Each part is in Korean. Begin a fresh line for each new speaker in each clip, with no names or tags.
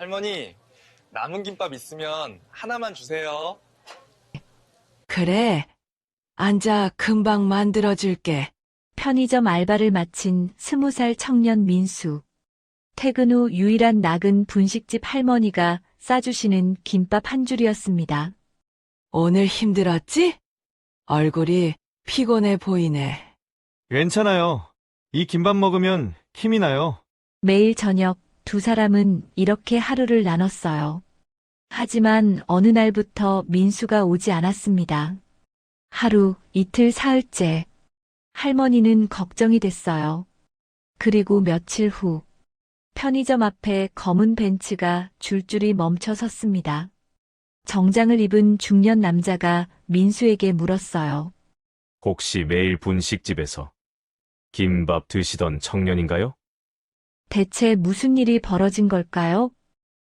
할머니, 남은 김밥 있으면 하나만 주세요.
그래, 앉아 금방 만들어줄게.
편의점 알바를 마친 20살 청년 민수. 퇴근 후 유일한 낙은 분식집 할머니가 싸주시는 김밥 한 줄이었습니다.
오늘 힘들었지? 얼굴이 피곤해 보이네.
괜찮아요. 이 김밥 먹으면 힘이 나요.
매일 저녁 두 사람은 이렇게 하루를 나눴어요. 하지만 어느 날부터 민수가 오지 않았습니다. 하루, 이틀, 사흘째. 할머니는 걱정이 됐어요. 그리고 며칠 후, 편의점 앞에 검은 벤츠가 줄줄이 멈춰 섰습니다. 정장을 입은 중년 남자가 민수에게 물었어요.
혹시 매일 분식집에서 김밥 드시던 청년인가요?
대체 무슨 일이 벌어진 걸까요?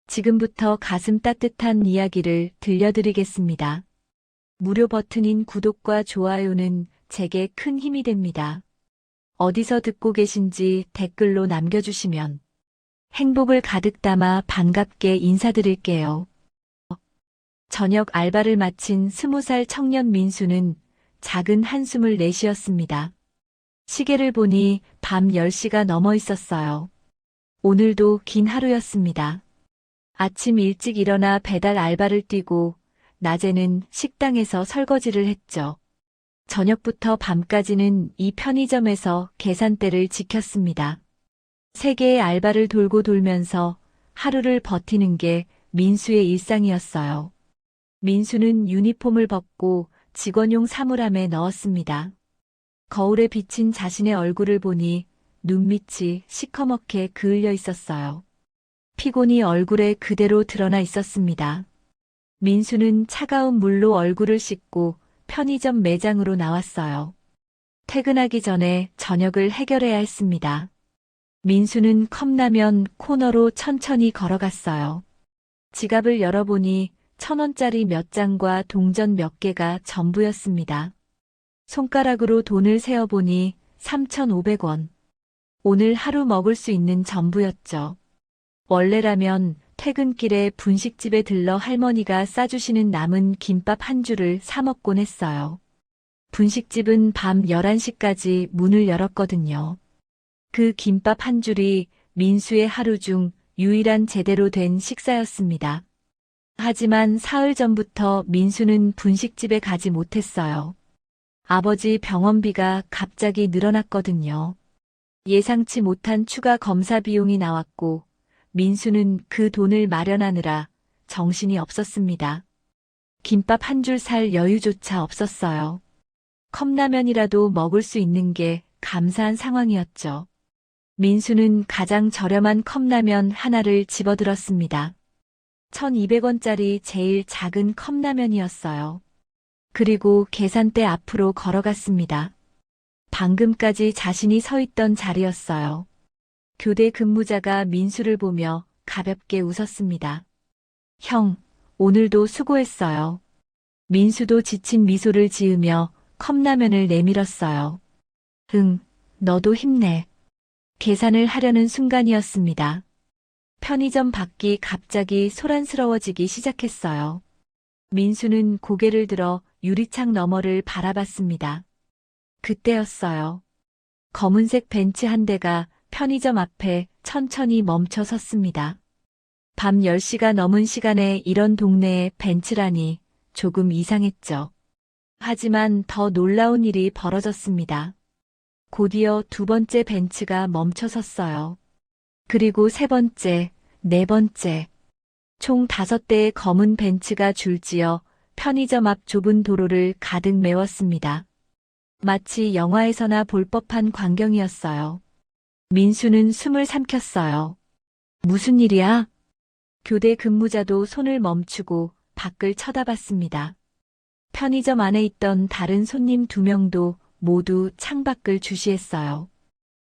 지금부터 가슴 따뜻한 이야기를 들려드리겠습니다. 무료 버튼인 구독과 좋아요는 제게 큰 힘이 됩니다. 어디서 듣고 계신지 댓글로 남겨주시면 행복을 가득 담아 반갑게 인사드릴게요. 저녁 알바를 마친 20살 청년 민수는 작은 한숨을 내쉬었습니다. 시계를 보니 밤 10시가 넘어 있었어요. 오늘도 긴 하루였습니다. 아침 일찍 일어나 배달 알바를 뛰고 낮에는 식당에서 설거지를 했죠. 저녁부터 밤까지는 이 편의점에서 계산대를 지켰습니다. 3개의 알바를 돌고 돌면서 하루를 버티는 게 민수의 일상이었어요. 민수는 유니폼을 벗고 직원용 사물함에 넣었습니다. 거울에 비친 자신의 얼굴을 보니 눈밑이 시커멓게 그을려 있었어요. 피곤이 얼굴에 그대로 드러나 있었습니다. 민수는 차가운 물로 얼굴을 씻고 편의점 매장으로 나왔어요. 퇴근하기 전에 저녁을 해결해야 했습니다. 민수는 컵라면 코너로 천천히 걸어갔어요. 지갑을 열어보니 1,000원짜리 몇 장과 동전 몇 개가 전부였습니다. 손가락으로 돈을 세어보니 3,500원. 오늘 하루 먹을 수 있는 전부였죠. 원래라면 퇴근길에 분식집에 들러 할머니가 싸주시는 남은 김밥 한 줄을 사 먹곤 했어요. 분식집은 밤 11시까지 문을 열었거든요. 그 김밥 한 줄이 민수의 하루 중 유일한 제대로 된 식사였습니다. 하지만 사흘 전부터 민수는 분식집에 가지 못했어요. 아버지 병원비가 갑자기 늘어났거든요. 예상치 못한 추가 검사 비용이 나왔고 민수는 그 돈을 마련하느라 정신이 없었습니다. 김밥 한 줄 살 여유조차 없었어요. 컵라면이라도 먹을 수 있는 게 감사한 상황이었죠. 민수는 가장 저렴한 컵라면 하나를 집어들었습니다. 1,200원짜리 제일 작은 컵라면이었어요. 그리고 계산대 앞으로 걸어갔습니다. 방금까지 자신이 서 있던 자리였어요. 교대 근무자가 민수를 보며 가볍게 웃었습니다. 형, 오늘도 수고했어요. 민수도 지친 미소를 지으며 컵라면을 내밀었어요. 응, 너도 힘내. 계산을 하려는 순간이었습니다. 편의점 밖이 갑자기 소란스러워지기 시작했어요. 민수는 고개를 들어 유리창 너머를 바라봤습니다. 그때였어요. 검은색 벤츠 한 대가 편의점 앞에 천천히 멈춰 섰습니다. 밤 10시가 넘은 시간에 이런 동네에 벤츠라니 조금 이상했죠. 하지만 더 놀라운 일이 벌어졌습니다. 곧이어 두 번째 벤츠가 멈춰 섰어요. 그리고 세 번째, 네 번째. 총 5대의 검은 벤츠가 줄지어 편의점 앞 좁은 도로를 가득 메웠습니다. 마치 영화에서나 볼 법한 광경이었어요. 민수는 숨을 삼켰어요. 무슨 일이야? 교대 근무자도 손을 멈추고 밖을 쳐다봤습니다. 편의점 안에 있던 다른 손님 2명도 모두 창밖을 주시했어요.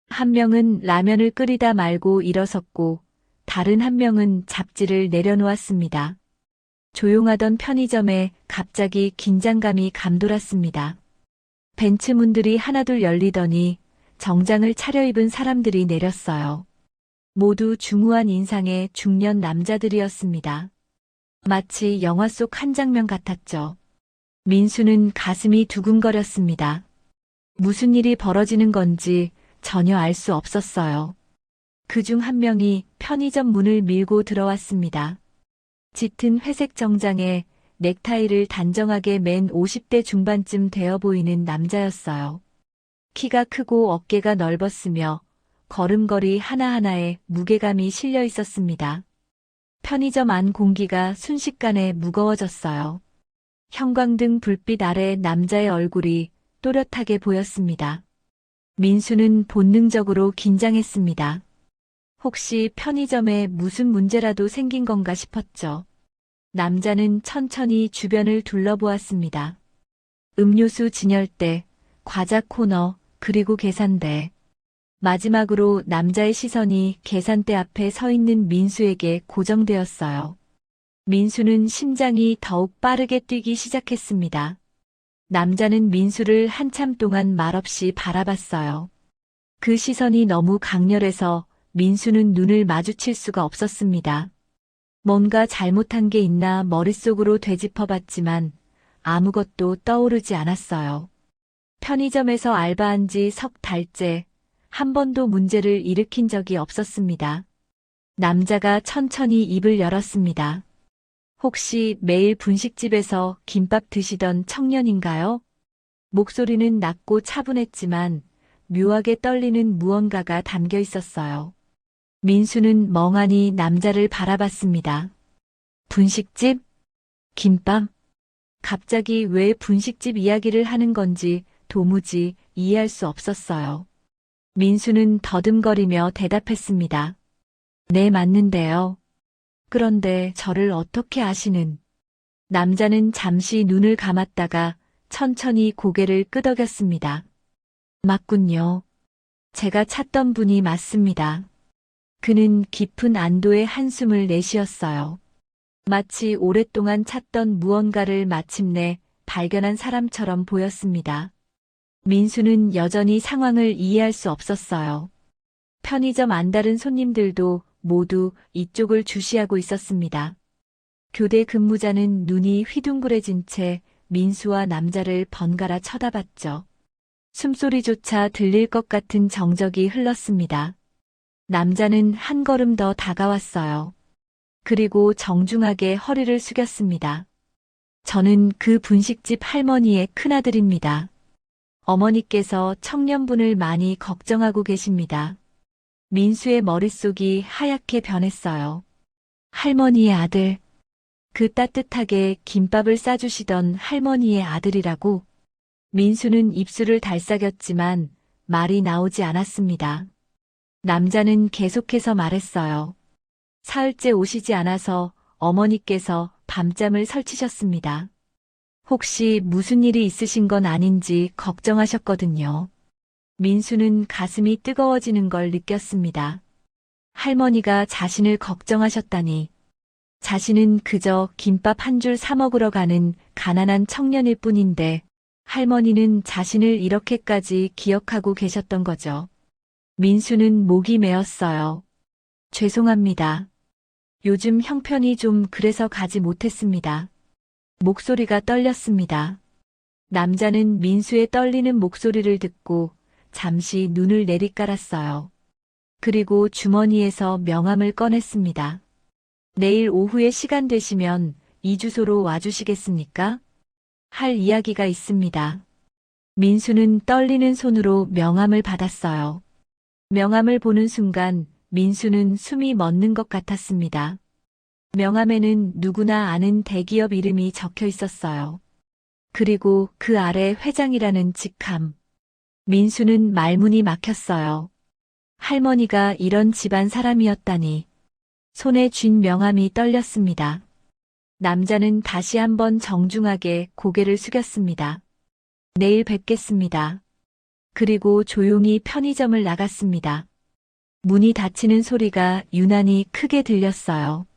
한 명은 라면을 끓이다 말고 일어섰고 다른 한 명은 잡지를 내려놓았습니다. 조용하던 편의점에 갑자기 긴장감이 감돌았습니다. 벤츠 문들이 하나둘 열리더니 정장을 차려입은 사람들이 내렸어요. 모두 중후한 인상의 중년 남자들이었습니다. 마치 영화 속 한 장면 같았죠. 민수는 가슴이 두근거렸습니다. 무슨 일이 벌어지는 건지 전혀 알 수 없었어요. 그중 한 명이 편의점 문을 밀고 들어왔습니다. 짙은 회색 정장에 넥타이를 단정하게 맨 50대 중반쯤 되어 보이는 남자였어요. 키가 크고 어깨가 넓었으며 걸음걸이 하나하나에 무게감이 실려 있었습니다. 편의점 안 공기가 순식간에 무거워졌어요. 형광등 불빛 아래 남자의 얼굴이 또렷하게 보였습니다. 민수는 본능적으로 긴장했습니다. 혹시 편의점에 무슨 문제라도 생긴 건가 싶었죠. 남자는 천천히 주변을 둘러보았습니다. 음료수 진열대, 과자 코너, 그리고 계산대. 마지막으로 남자의 시선이 계산대 앞에 서 있는 민수에게 고정되었어요. 민수는 심장이 더욱 빠르게 뛰기 시작했습니다. 남자는 민수를 한참 동안 말없이 바라봤어요. 그 시선이 너무 강렬해서 민수는 눈을 마주칠 수가 없었습니다. 뭔가 잘못한 게 있나 머릿속으로 되짚어봤지만 아무것도 떠오르지 않았어요. 편의점에서 알바한 지 석 달째 한 번도 문제를 일으킨 적이 없었습니다. 남자가 천천히 입을 열었습니다. 혹시 매일 분식집에서 김밥 드시던 청년인가요? 목소리는 낮고 차분했지만 묘하게 떨리는 무언가가 담겨 있었어요. 민수는 멍하니 남자를 바라봤습니다. 분식집? 김밥? 갑자기 왜 분식집 이야기를 하는 건지 도무지 이해할 수 없었어요. 민수는 더듬거리며 대답했습니다. 네, 맞는데요. 그런데 저를 어떻게 아시는? 남자는 잠시 눈을 감았다가 천천히 고개를 끄덕였습니다. 맞군요. 제가 찾던 분이 맞습니다. 그는 깊은 안도의 한숨을 내쉬었어요. 마치 오랫동안 찾던 무언가를 마침내 발견한 사람처럼 보였습니다. 민수는 여전히 상황을 이해할 수 없었어요. 편의점 안다른 손님들도 모두 이쪽을 주시하고 있었습니다. 교대 근무자는 눈이 휘둥그레진 채 민수와 남자를 번갈아 쳐다봤죠. 숨소리조차 들릴 것 같은 정적이 흘렀습니다. 남자는 한 걸음 더 다가왔어요. 그리고 정중하게 허리를 숙였습니다. 저는 그 분식집 할머니의 큰아들입니다. 어머니께서 청년분을 많이 걱정하고 계십니다. 민수의 머릿속이 하얗게 변했어요. 할머니의 아들. 그 따뜻하게 김밥을 싸주시던 할머니의 아들이라고? 민수는 입술을 달싹였지만 말이 나오지 않았습니다. 남자는 계속해서 말했어요. 사흘째 오시지 않아서 어머니께서 밤잠을 설치셨습니다. 혹시 무슨 일이 있으신 건 아닌지 걱정하셨거든요. 민수는 가슴이 뜨거워지는 걸 느꼈습니다. 할머니가 자신을 걱정하셨다니. 자신은 그저 김밥 한 줄 사 먹으러 가는 가난한 청년일 뿐인데 할머니는 자신을 이렇게까지 기억하고 계셨던 거죠. 민수는 목이 메었어요. 죄송합니다. 요즘 형편이 좀 그래서 가지 못했습니다. 목소리가 떨렸습니다. 남자는 민수의 떨리는 목소리를 듣고 잠시 눈을 내리깔았어요. 그리고 주머니에서 명함을 꺼냈습니다. 내일 오후에 시간 되시면 이 주소로 와주시겠습니까? 할 이야기가 있습니다. 민수는 떨리는 손으로 명함을 받았어요. 명함을 보는 순간 민수는 숨이 멎는 것 같았습니다. 명함에는 누구나 아는 대기업 이름이 적혀 있었어요. 그리고 그 아래 회장이라는 직함. 민수는 말문이 막혔어요. 할머니가 이런 집안 사람이었다니. 손에 쥔 명함이 떨렸습니다. 남자는 다시 한번 정중하게 고개를 숙였습니다. 내일 뵙겠습니다. 그리고 조용히 편의점을 나갔습니다. 문이 닫히는 소리가 유난히 크게 들렸어요.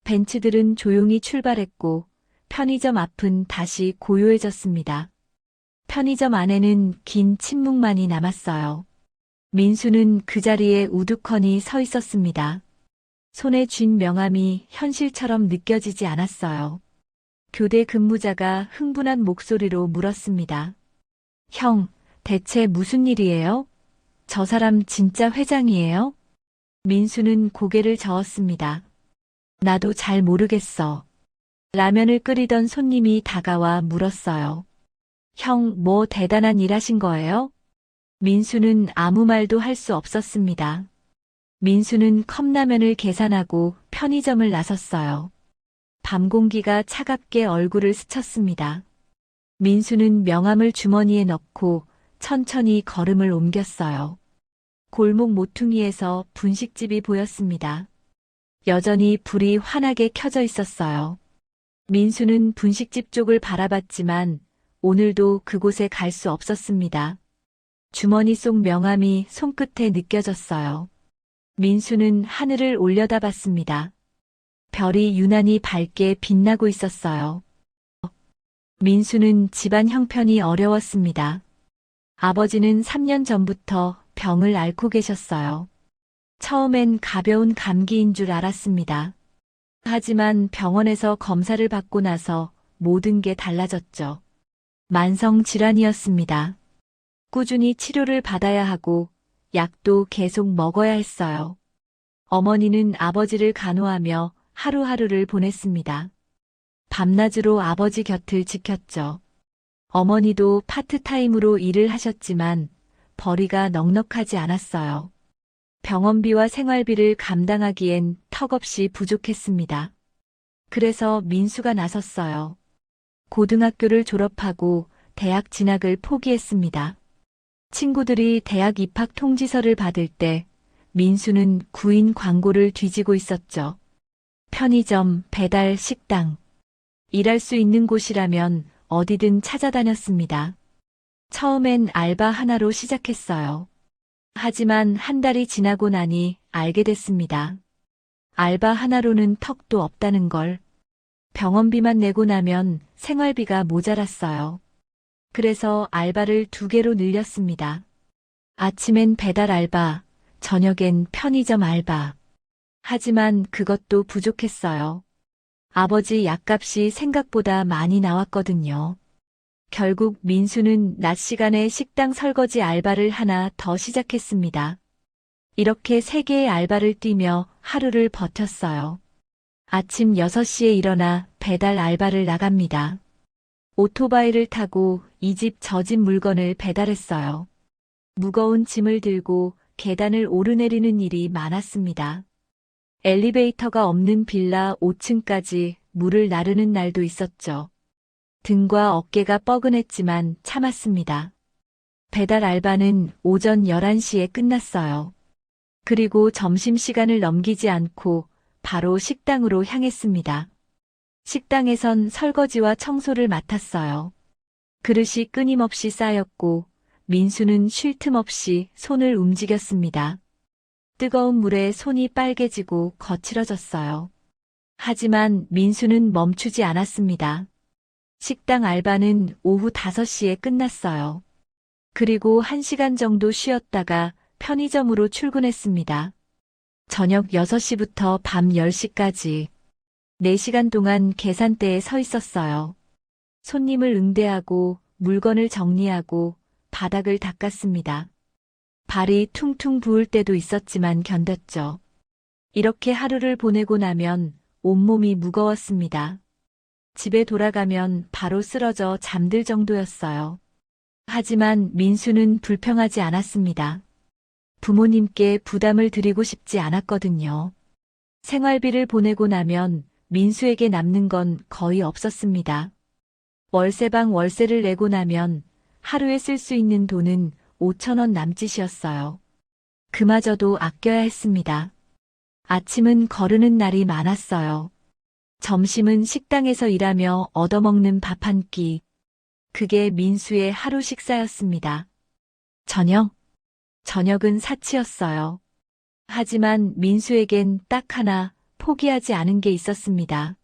벤츠들은 조용히 출발했고 편의점 앞은 다시 고요해졌습니다. 편의점 안에는 긴 침묵만이 남았어요. 민수는 그 자리에 우두커니 서 있었습니다. 손에 쥔 명함이 현실처럼 느껴지지 않았어요. 교대 근무자가 흥분한 목소리로 물었습니다. 형, 대체 무슨 일이에요? 저 사람 진짜 회장이에요? 민수는 고개를 저었습니다. 나도 잘 모르겠어. 라면을 끓이던 손님이 다가와 물었어요. 형, 뭐 대단한 일 하신 거예요? 민수는 아무 말도 할 수 없었습니다. 민수는 컵라면을 계산하고 편의점을 나섰어요. 밤 공기가 차갑게 얼굴을 스쳤습니다. 민수는 명함을 주머니에 넣고 천천히 걸음을 옮겼어요. 골목 모퉁이에서 분식집이 보였습니다. 여전히 불이 환하게 켜져 있었어요. 민수는 분식집 쪽을 바라봤지만 오늘도 그곳에 갈 수 없었습니다. 주머니 속 명함이 손끝에 느껴졌어요. 민수는 하늘을 올려다봤습니다. 별이 유난히 밝게 빛나고 있었어요. 민수는 집안 형편이 어려웠습니다. 아버지는 3년 전부터 병을 앓고 계셨어요. 처음엔 가벼운 감기인 줄 알았습니다. 하지만 병원에서 검사를 받고 나서 모든 게 달라졌죠. 만성 질환이었습니다. 꾸준히 치료를 받아야 하고 약도 계속 먹어야 했어요. 어머니는 아버지를 간호하며 하루하루를 보냈습니다. 밤낮으로 아버지 곁을 지켰죠. 어머니도 파트타임으로 일을 하셨지만 벌이가 넉넉하지 않았어요. 병원비와 생활비를 감당하기엔 턱없이 부족했습니다. 그래서 민수가 나섰어요. 고등학교를 졸업하고 대학 진학을 포기했습니다. 친구들이 대학 입학 통지서를 받을 때 민수는 구인 광고를 뒤지고 있었죠. 편의점, 배달, 식당. 일할 수 있는 곳이라면 어디든 찾아다녔습니다. 처음엔 알바 하나로 시작했어요. 하지만 한 달이 지나고 나니 알게 됐습니다. 알바 하나로는 턱도 없다는 걸. 병원비만 내고 나면 생활비가 모자랐어요. 그래서 알바를 2개로 늘렸습니다. 아침엔 배달 알바, 저녁엔 편의점 알바. 하지만 그것도 부족했어요. 아버지 약값이 생각보다 많이 나왔거든요. 결국 민수는 낮 시간에 식당 설거지 알바를 하나 더 시작했습니다. 이렇게 3개의 알바를 뛰며 하루를 버텼어요. 아침 6시에 일어나 배달 알바를 나갑니다. 오토바이를 타고 이 집 저 집 물건을 배달했어요. 무거운 짐을 들고 계단을 오르내리는 일이 많았습니다. 엘리베이터가 없는 빌라 5층까지 물을 나르는 날도 있었죠. 등과 어깨가 뻐근했지만 참았습니다. 배달 알바는 오전 11시에 끝났어요. 그리고 점심시간을 넘기지 않고 바로 식당으로 향했습니다. 식당에선 설거지와 청소를 맡았어요. 그릇이 끊임없이 쌓였고 민수는 쉴 틈 없이 손을 움직였습니다. 뜨거운 물에 손이 빨개지고 거칠어졌어요. 하지만 민수는 멈추지 않았습니다. 식당 알바는 오후 5시에 끝났어요. 그리고 1시간 정도 쉬었다가 편의점으로 출근했습니다. 저녁 6시부터 밤 10시까지 4시간 동안 계산대에 서 있었어요. 손님을 응대하고 물건을 정리하고 바닥을 닦았습니다. 발이 퉁퉁 부을 때도 있었지만 견뎠죠. 이렇게 하루를 보내고 나면 온몸이 무거웠습니다. 집에 돌아가면 바로 쓰러져 잠들 정도였어요. 하지만 민수는 불평하지 않았습니다. 부모님께 부담을 드리고 싶지 않았거든요. 생활비를 보내고 나면 민수에게 남는 건 거의 없었습니다. 월세방 월세를 내고 나면 하루에 쓸 수 있는 돈은 5,000원 남짓이었어요. 그마저도 아껴야 했습니다. 아침은 거르는 날이 많았어요. 점심은 식당에서 일하며 얻어먹는 밥 한 끼. 그게 민수의 하루 식사였습니다. 저녁은 사치였어요. 하지만 민수에겐 딱 하나 포기하지 않은 게 있었습니다.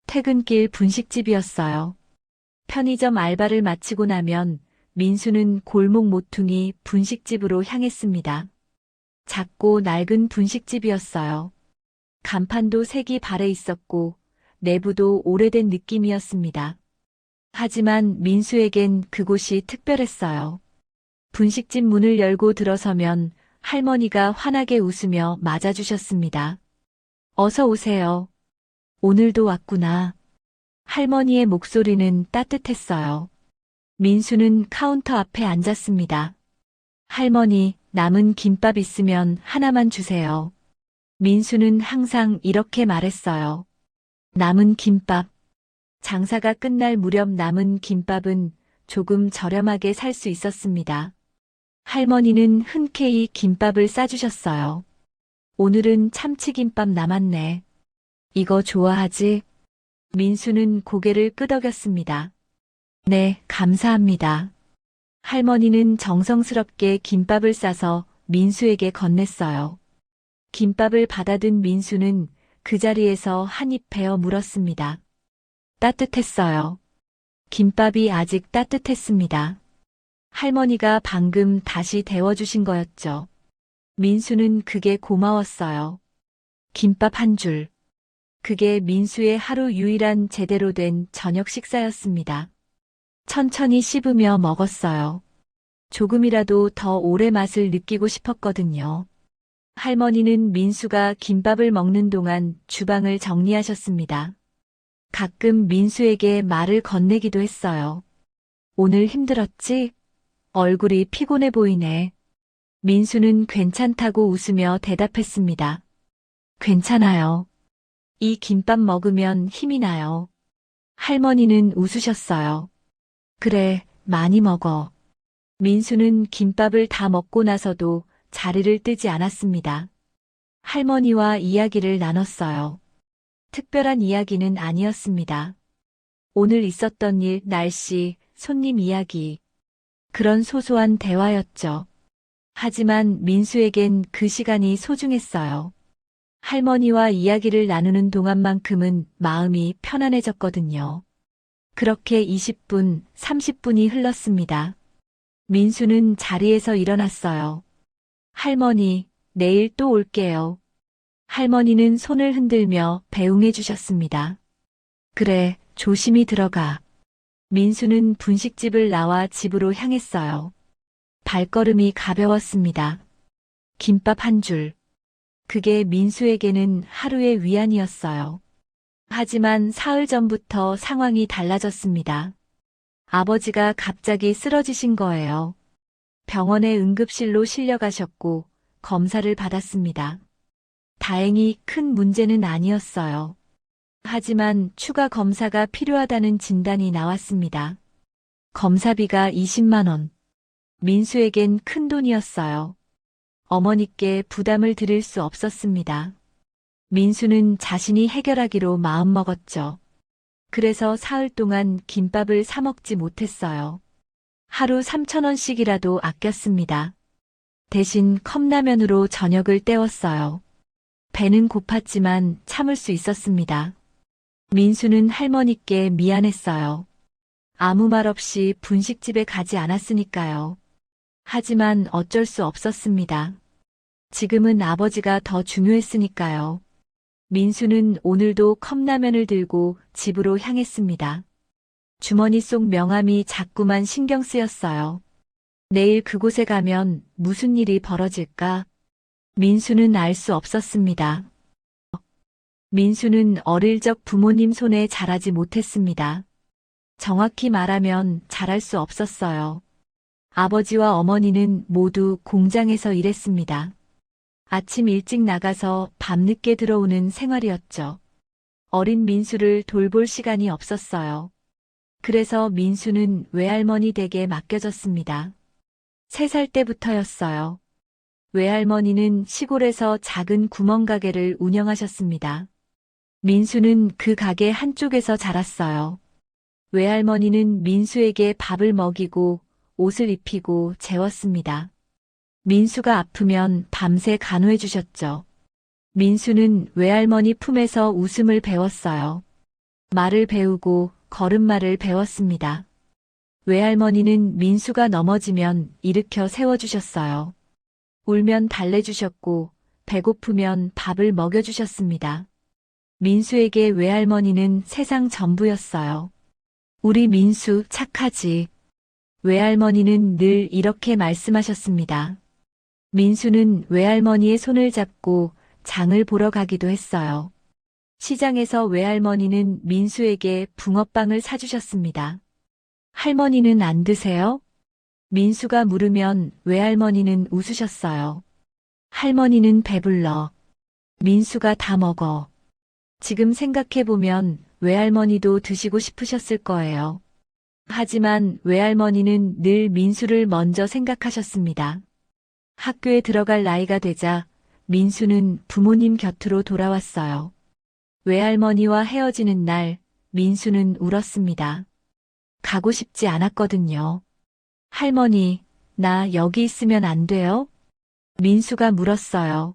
퇴근길 분식집이었어요. 편의점 알바를 마치고 나면 민수는 골목 모퉁이 분식집으로 향했습니다. 작고 낡은 분식집이었어요. 간판도 색이 발해 있었고 내부도 오래된 느낌이었습니다. 하지만 민수에겐 그곳이 특별했어요. 분식집 문을 열고 들어서면 할머니가 환하게 웃으며 맞아주셨습니다. 어서 오세요. 오늘도 왔구나. 할머니의 목소리는 따뜻했어요. 민수는 카운터 앞에 앉았습니다. 할머니, 남은 김밥 있으면 하나만 주세요. 민수는 항상 이렇게 말했어요. 남은 김밥. 장사가 끝날 무렵 남은 김밥은 조금 저렴하게 살 수 있었습니다. 할머니는 흔쾌히 김밥을 싸주셨어요. 오늘은 참치김밥 남았네. 이거 좋아하지? 민수는 고개를 끄덕였습니다. 네, 감사합니다. 할머니는 정성스럽게 김밥을 싸서 민수에게 건넸어요. 김밥을 받아든 민수는 그 자리에서 한 입 베어 물었습니다. 따뜻했어요. 김밥이 아직 따뜻했습니다. 할머니가 방금 다시 데워주신 거였죠. 민수는 그게 고마웠어요. 김밥 한 줄. 그게 민수의 하루 유일한 제대로 된 저녁 식사였습니다. 천천히 씹으며 먹었어요. 조금이라도 더 오래 맛을 느끼고 싶었거든요. 할머니는 민수가 김밥을 먹는 동안 주방을 정리하셨습니다. 가끔 민수에게 말을 건네기도 했어요. 오늘 힘들었지? 얼굴이 피곤해 보이네. 민수는 괜찮다고 웃으며 대답했습니다. 괜찮아요. 이 김밥 먹으면 힘이 나요. 할머니는 웃으셨어요. 그래, 많이 먹어. 민수는 김밥을 다 먹고 나서도 자리를 뜨지 않았습니다. 할머니와 이야기를 나눴어요. 특별한 이야기는 아니었습니다. 오늘 있었던 일, 날씨, 손님 이야기. 그런 소소한 대화였죠. 하지만 민수에겐 그 시간이 소중했어요. 할머니와 이야기를 나누는 동안만큼은 마음이 편안해졌거든요. 그렇게 20분, 30분이 흘렀습니다. 민수는 자리에서 일어났어요. 할머니, 내일 또 올게요. 할머니는 손을 흔들며 배웅해 주셨습니다. 그래, 조심히 들어가. 민수는 분식집을 나와 집으로 향했어요. 발걸음이 가벼웠습니다. 김밥 한 줄. 그게 민수에게는 하루의 위안이었어요. 하지만 사흘 전부터 상황이 달라졌습니다. 아버지가 갑자기 쓰러지신 거예요. 병원의 응급실로 실려가셨고 검사를 받았습니다. 다행히 큰 문제는 아니었어요. 하지만 추가 검사가 필요하다는 진단이 나왔습니다. 검사비가 20만 원. 민수에겐 큰 돈이었어요. 어머니께 부담을 드릴 수 없었습니다. 민수는 자신이 해결하기로 마음먹었죠. 그래서 사흘 동안 김밥을 사 먹지 못했어요. 하루 3,000원씩이라도 아꼈습니다. 대신 컵라면으로 저녁을 때웠어요. 배는 고팠지만 참을 수 있었습니다. 민수는 할머니께 미안했어요. 아무 말 없이 분식집에 가지 않았으니까요. 하지만 어쩔 수 없었습니다. 지금은 아버지가 더 중요했으니까요. 민수는 오늘도 컵라면을 들고 집으로 향했습니다. 주머니 속 명함이 자꾸만 신경 쓰였어요. 내일 그곳에 가면 무슨 일이 벌어질까? 민수는 알 수 없었습니다. 민수는 어릴 적 부모님 손에 자라지 못했습니다. 정확히 말하면 잘할 수 없었어요. 아버지와 어머니는 모두 공장에서 일했습니다. 아침 일찍 나가서 밤늦게 들어오는 생활이었죠. 어린 민수를 돌볼 시간이 없었어요. 그래서 민수는 외할머니 댁에 맡겨졌습니다. 3살 때부터였어요. 외할머니는 시골에서 작은 구멍가게를 운영하셨습니다. 민수는 그 가게 한쪽에서 자랐어요. 외할머니는 민수에게 밥을 먹이고 옷을 입히고 재웠습니다. 민수가 아프면 밤새 간호해 주셨죠. 민수는 외할머니 품에서 웃음을 배웠어요. 말을 배우고 걸음마를 배웠습니다. 외할머니는 민수가 넘어지면 일으켜 세워주셨어요. 울면 달래주셨고 배고프면 밥을 먹여주셨습니다. 민수에게 외할머니는 세상 전부였어요. 우리 민수 착하지. 외할머니는 늘 이렇게 말씀하셨습니다. 민수는 외할머니의 손을 잡고 장을 보러 가기도 했어요. 시장에서 외할머니는 민수에게 붕어빵을 사주셨습니다. 할머니는 안 드세요? 민수가 물으면 외할머니는 웃으셨어요. 할머니는 배불러. 민수가 다 먹어. 지금 생각해보면 외할머니도 드시고 싶으셨을 거예요. 하지만 외할머니는 늘 민수를 먼저 생각하셨습니다. 학교에 들어갈 나이가 되자 민수는 부모님 곁으로 돌아왔어요. 외할머니와 헤어지는 날 민수는 울었습니다. 가고 싶지 않았거든요. 할머니, 나 여기 있으면 안 돼요? 민수가 물었어요.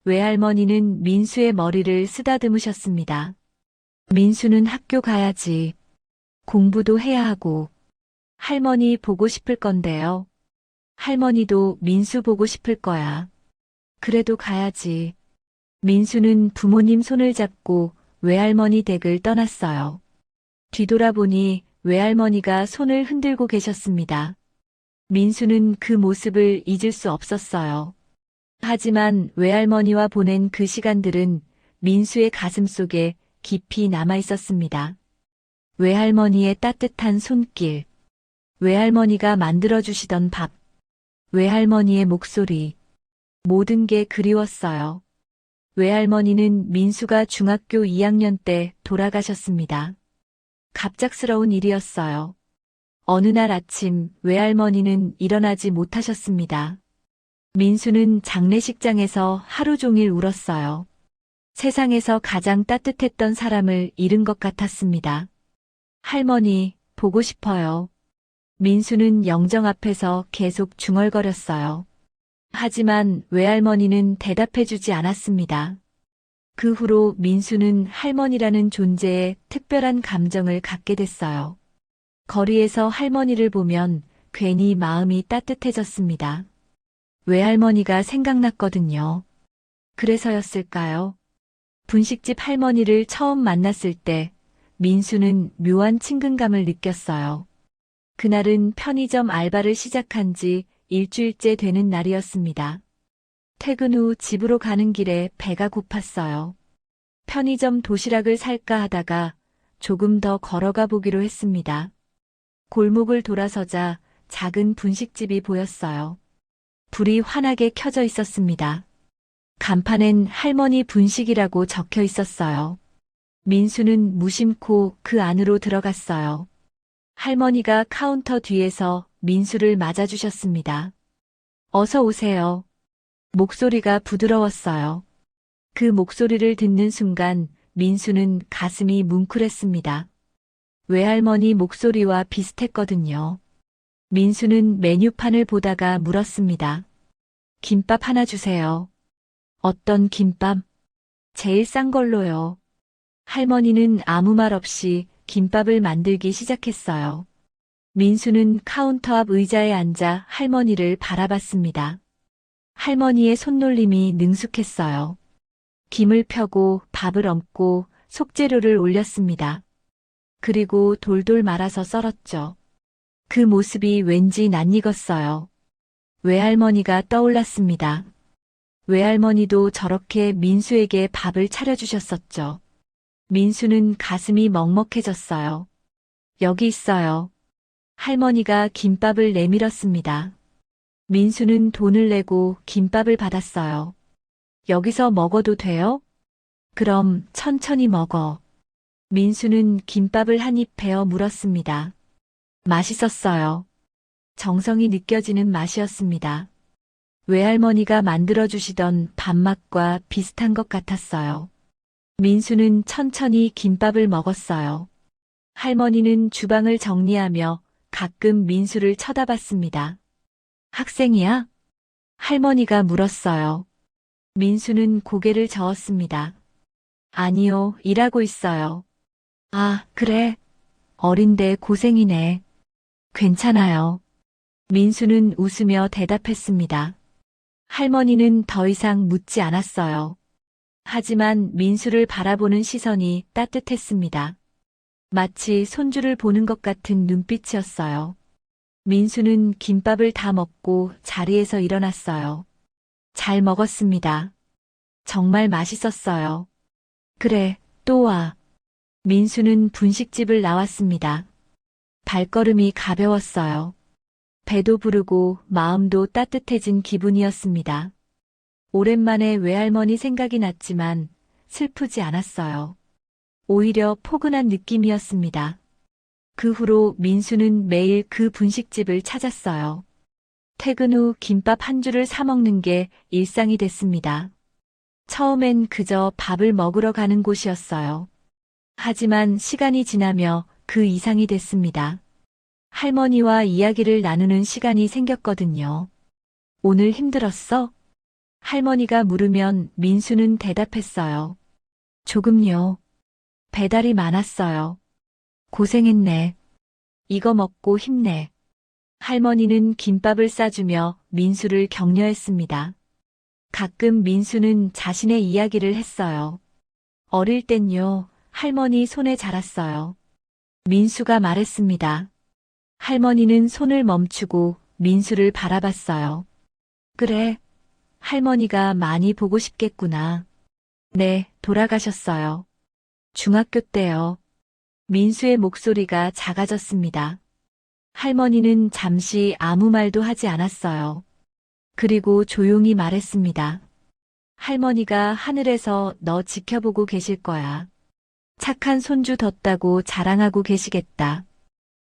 외할머니는 민수의 머리를 쓰다듬으셨습니다. 민수는 학교 가야지. 공부도 해야 하고. 할머니 보고 싶을 건데요. 할머니도 민수 보고 싶을 거야. 그래도 가야지. 민수는 부모님 손을 잡고 외할머니 댁을 떠났어요. 뒤돌아보니 외할머니가 손을 흔들고 계셨습니다. 민수는 그 모습을 잊을 수 없었어요. 하지만 외할머니와 보낸 그 시간들은 민수의 가슴 속에 깊이 남아 있었습니다. 외할머니의 따뜻한 손길, 외할머니가 만들어주시던 밥, 외할머니의 목소리, 모든 게 그리웠어요. 외할머니는 민수가 중학교 2학년 때 돌아가셨습니다. 갑작스러운 일이었어요. 어느 날 아침 외할머니는 일어나지 못하셨습니다. 민수는 장례식장에서 하루 종일 울었어요. 세상에서 가장 따뜻했던 사람을 잃은 것 같았습니다. 할머니, 보고 싶어요. 민수는 영정 앞에서 계속 중얼거렸어요. 하지만 외할머니는 대답해주지 않았습니다. 그 후로 민수는 할머니라는 존재에 특별한 감정을 갖게 됐어요. 거리에서 할머니를 보면 괜히 마음이 따뜻해졌습니다. 외할머니가 생각났거든요. 그래서였을까요? 분식집 할머니를 처음 만났을 때 민수는 묘한 친근감을 느꼈어요. 그날은 편의점 알바를 시작한 지 일주일째 되는 날이었습니다. 퇴근 후 집으로 가는 길에 배가 고팠어요. 편의점 도시락을 살까 하다가 조금 더 걸어가 보기로 했습니다. 골목을 돌아서자 작은 분식집이 보였어요. 불이 환하게 켜져 있었습니다. 간판엔 할머니 분식이라고 적혀 있었어요. 민수는 무심코 그 안으로 들어갔어요. 할머니가 카운터 뒤에서 민수를 맞아주셨습니다. 어서 오세요. 목소리가 부드러웠어요. 그 목소리를 듣는 순간 민수는 가슴이 뭉클했습니다. 외할머니 목소리와 비슷했거든요. 민수는 메뉴판을 보다가 물었습니다. 김밥 하나 주세요. 어떤 김밥? 제일 싼 걸로요. 할머니는 아무 말 없이 김밥을 만들기 시작했어요. 민수는 카운터 앞 의자에 앉아 할머니를 바라봤습니다. 할머니의 손놀림이 능숙했어요. 김을 펴고 밥을 얹고 속재료를 올렸습니다. 그리고 돌돌 말아서 썰었죠. 그 모습이 왠지 낯익었어요. 외할머니가 떠올랐습니다. 외할머니도 저렇게 민수에게 밥을 차려주셨었죠. 민수는 가슴이 먹먹해졌어요. 여기 있어요. 할머니가 김밥을 내밀었습니다. 민수는 돈을 내고 김밥을 받았어요. 여기서 먹어도 돼요? 그럼 천천히 먹어. 민수는 김밥을 한 입 베어 물었습니다. 맛있었어요. 정성이 느껴지는 맛이었습니다. 외할머니가 만들어주시던 밥맛과 비슷한 것 같았어요. 민수는 천천히 김밥을 먹었어요. 할머니는 주방을 정리하며 가끔 민수를 쳐다봤습니다. 학생이야? 할머니가 물었어요. 민수는 고개를 저었습니다. 아니요, 일하고 있어요. 아, 그래. 어린데 고생이네. 괜찮아요. 민수는 웃으며 대답했습니다. 할머니는 더 이상 묻지 않았어요. 하지만 민수를 바라보는 시선이 따뜻했습니다. 마치 손주를 보는 것 같은 눈빛이었어요. 민수는 김밥을 다 먹고 자리에서 일어났어요. 잘 먹었습니다. 정말 맛있었어요. 그래, 또 와. 민수는 분식집을 나왔습니다. 발걸음이 가벼웠어요. 배도 부르고 마음도 따뜻해진 기분이었습니다. 오랜만에 외할머니 생각이 났지만 슬프지 않았어요. 오히려 포근한 느낌이었습니다. 그 후로 민수는 매일 그 분식집을 찾았어요. 퇴근 후 김밥 한 줄을 사 먹는 게 일상이 됐습니다. 처음엔 그저 밥을 먹으러 가는 곳이었어요. 하지만 시간이 지나며 그 이상이 됐습니다. 할머니와 이야기를 나누는 시간이 생겼거든요. 오늘 힘들었어? 할머니가 물으면 민수는 대답했어요. 조금요. 배달이 많았어요. 고생했네. 이거 먹고 힘내. 할머니는 김밥을 싸주며 민수를 격려했습니다. 가끔 민수는 자신의 이야기를 했어요. 어릴 땐요, 할머니 손에 자랐어요. 민수가 말했습니다. 할머니는 손을 멈추고 민수를 바라봤어요. 그래, 할머니가 많이 보고 싶겠구나. 네, 돌아가셨어요. 중학교 때요. 민수의 목소리가 작아졌습니다. 할머니는 잠시 아무 말도 하지 않았어요. 그리고 조용히 말했습니다. 할머니가 하늘에서 너 지켜보고 계실 거야. 착한 손주 뒀다고 자랑하고 계시겠다.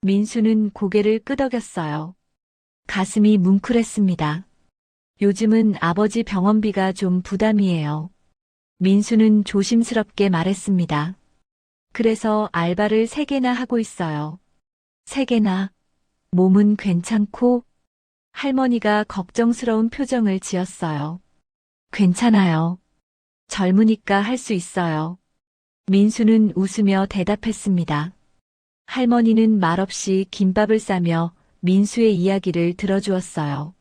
민수는 고개를 끄덕였어요. 가슴이 뭉클했습니다. 요즘은 아버지 병원비가 좀 부담이에요. 민수는 조심스럽게 말했습니다. 그래서 알바를 3개나 하고 있어요. 3개나. 몸은 괜찮고? 할머니가 걱정스러운 표정을 지었어요. 괜찮아요. 젊으니까 할 수 있어요. 민수는 웃으며 대답했습니다. 할머니는 말없이 김밥을 싸며 민수의 이야기를 들어주었어요.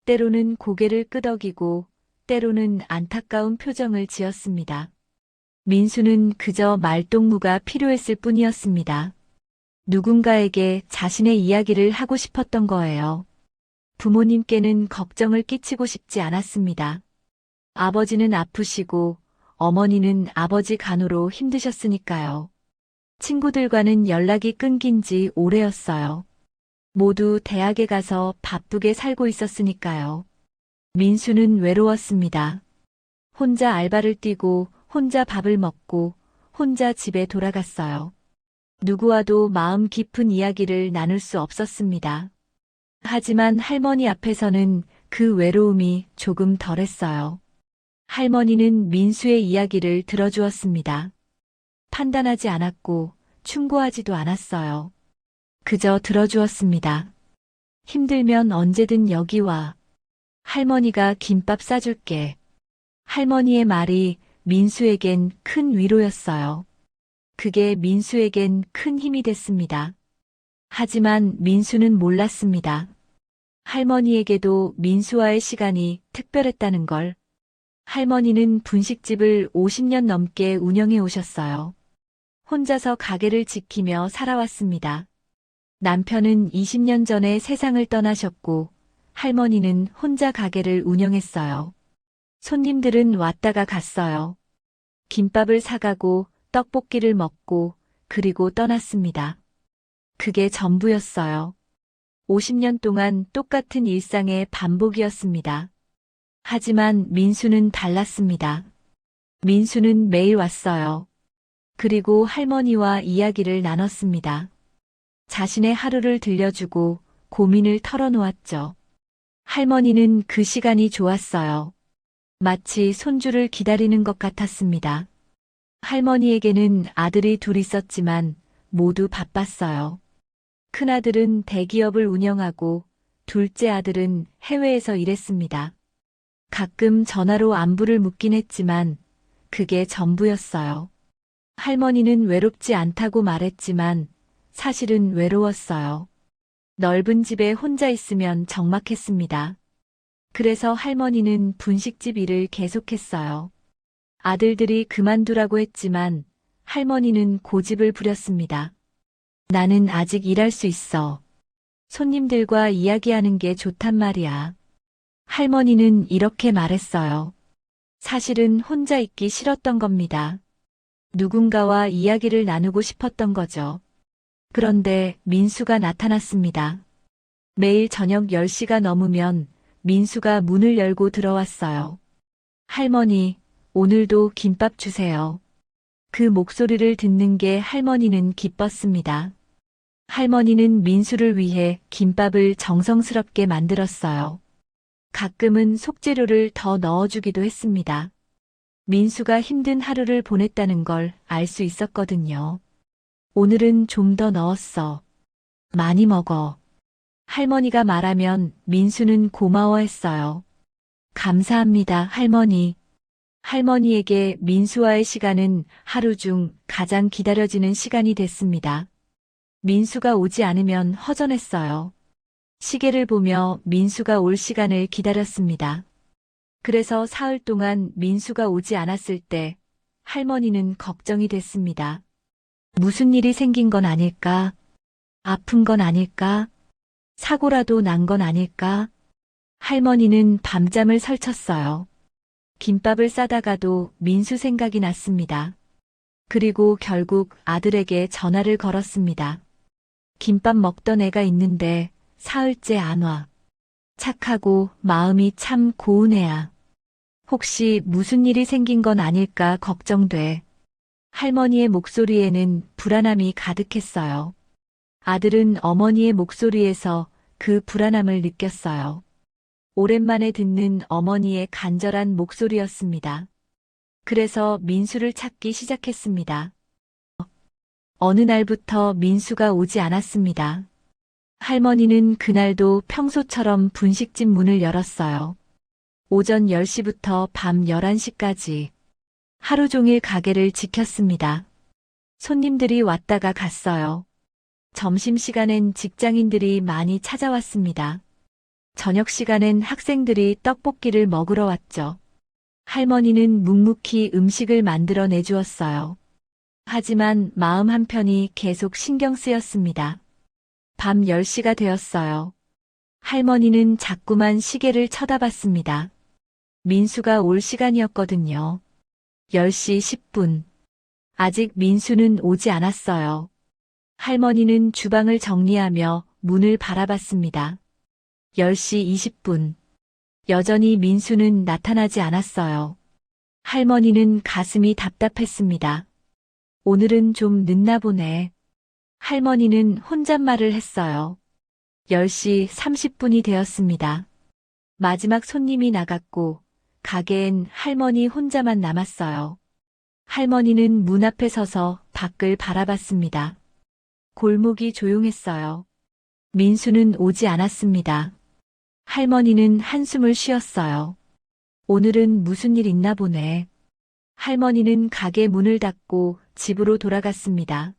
때로는 고개를 끄덕이고 때로는 안타까운 표정을 지었습니다. 민수는 그저 말동무가 필요했을 뿐이었습니다. 누군가에게 자신의 이야기를 하고 싶었던 거예요. 부모님께는 걱정을 끼치고 싶지 않았습니다. 아버지는 아프시고 어머니는 아버지 간호로 힘드셨으니까요. 친구들과는 연락이 끊긴 지 오래였어요. 모두 대학에 가서 바쁘게 살고 있었으니까요. 민수는 외로웠습니다. 혼자 알바를 뛰고 혼자 밥을 먹고 혼자 집에 돌아갔어요. 누구와도 마음 깊은 이야기를 나눌 수 없었습니다. 하지만 할머니 앞에서는 그 외로움이 조금 덜했어요. 할머니는 민수의 이야기를 들어주었습니다. 판단하지 않았고 충고하지도 않았어요. 그저 들어주었습니다. 힘들면 언제든 여기 와. 할머니가 김밥 싸줄게. 할머니의 말이 민수에겐 큰 위로였어요. 그게 민수에겐 큰 힘이 됐습니다. 하지만 민수는 몰랐습니다. 할머니에게도 민수와의 시간이 특별했다는 걸. 할머니는 분식집을 50년 넘게 운영해 오셨어요. 혼자서 가게를 지키며 살아왔습니다. 남편은 20년 전에 세상을 떠나셨고 할머니는 혼자 가게를 운영했어요. 손님들은 왔다가 갔어요. 김밥을 사가고 떡볶이를 먹고 그리고 떠났습니다. 그게 전부였어요. 50년 동안 똑같은 일상의 반복이었습니다. 하지만 민수는 달랐습니다. 민수는 매일 왔어요. 그리고 할머니와 이야기를 나눴습니다. 자신의 하루를 들려주고 고민을 털어놓았죠. 할머니는 그 시간이 좋았어요. 마치 손주를 기다리는 것 같았습니다. 할머니에게는 아들이 둘 있었지만 모두 바빴어요. 큰아들은 대기업을 운영하고 둘째 아들은 해외에서 일했습니다. 가끔 전화로 안부를 묻긴 했지만 그게 전부였어요. 할머니는 외롭지 않다고 말했지만 사실은 외로웠어요. 넓은 집에 혼자 있으면 적막했습니다. 그래서 할머니는 분식집 일을 계속했어요. 아들들이 그만두라고 했지만 할머니는 고집을 부렸습니다. 나는 아직 일할 수 있어. 손님들과 이야기하는 게 좋단 말이야. 할머니는 이렇게 말했어요. 사실은 혼자 있기 싫었던 겁니다. 누군가와 이야기를 나누고 싶었던 거죠. 그런데 민수가 나타났습니다. 매일 저녁 10시가 넘으면 민수가 문을 열고 들어왔어요. 할머니, 오늘도 김밥 주세요. 그 목소리를 듣는 게 할머니는 기뻤습니다. 할머니는 민수를 위해 김밥을 정성스럽게 만들었어요. 가끔은 속재료를 더 넣어주기도 했습니다. 민수가 힘든 하루를 보냈다는 걸 알 수 있었거든요. 오늘은 좀 더 넣었어. 많이 먹어. 할머니가 말하면 민수는 고마워했어요. 감사합니다, 할머니. 할머니에게 민수와의 시간은 하루 중 가장 기다려지는 시간이 됐습니다. 민수가 오지 않으면 허전했어요. 시계를 보며 민수가 올 시간을 기다렸습니다. 그래서 사흘 동안 민수가 오지 않았을 때 할머니는 걱정이 됐습니다. 무슨 일이 생긴 건 아닐까? 아픈 건 아닐까? 사고라도 난 건 아닐까? 할머니는 밤잠을 설쳤어요. 김밥을 싸다가도 민수 생각이 났습니다. 그리고 결국 아들에게 전화를 걸었습니다. 김밥 먹던 애가 있는데 사흘째 안 와. 착하고 마음이 참 고운 애야. 혹시 무슨 일이 생긴 건 아닐까 걱정돼. 할머니의 목소리에는 불안함이 가득했어요. 아들은 어머니의 목소리에서 그 불안함을 느꼈어요. 오랜만에 듣는 어머니의 간절한 목소리였습니다. 그래서 민수를 찾기 시작했습니다. 어느 날부터 민수가 오지 않았습니다. 할머니는 그날도 평소처럼 분식집 문을 열었어요. 오전 10시부터 밤 11시까지 하루 종일 가게를 지켰습니다. 손님들이 왔다가 갔어요. 점심시간엔 직장인들이 많이 찾아왔습니다. 저녁 시간엔 학생들이 떡볶이를 먹으러 왔죠. 할머니는 묵묵히 음식을 만들어 내주었어요. 하지만 마음 한편이 계속 신경 쓰였습니다. 밤 10시가 되었어요. 할머니는 자꾸만 시계를 쳐다봤습니다. 민수가 올 시간이었거든요. 10시 10분. 아직 민수는 오지 않았어요. 할머니는 주방을 정리하며 문을 바라봤습니다. 10시 20분. 여전히 민수는 나타나지 않았어요. 할머니는 가슴이 답답했습니다. 오늘은 좀 늦나 보네. 할머니는 혼잣말을 했어요. 10시 30분이 되었습니다. 마지막 손님이 나갔고 가게엔 할머니 혼자만 남았어요. 할머니는 문 앞에 서서 밖을 바라봤습니다. 골목이 조용했어요. 민수는 오지 않았습니다. 할머니는 한숨을 쉬었어요. 오늘은 무슨 일 있나 보네. 할머니는 가게 문을 닫고 집으로 돌아갔습니다.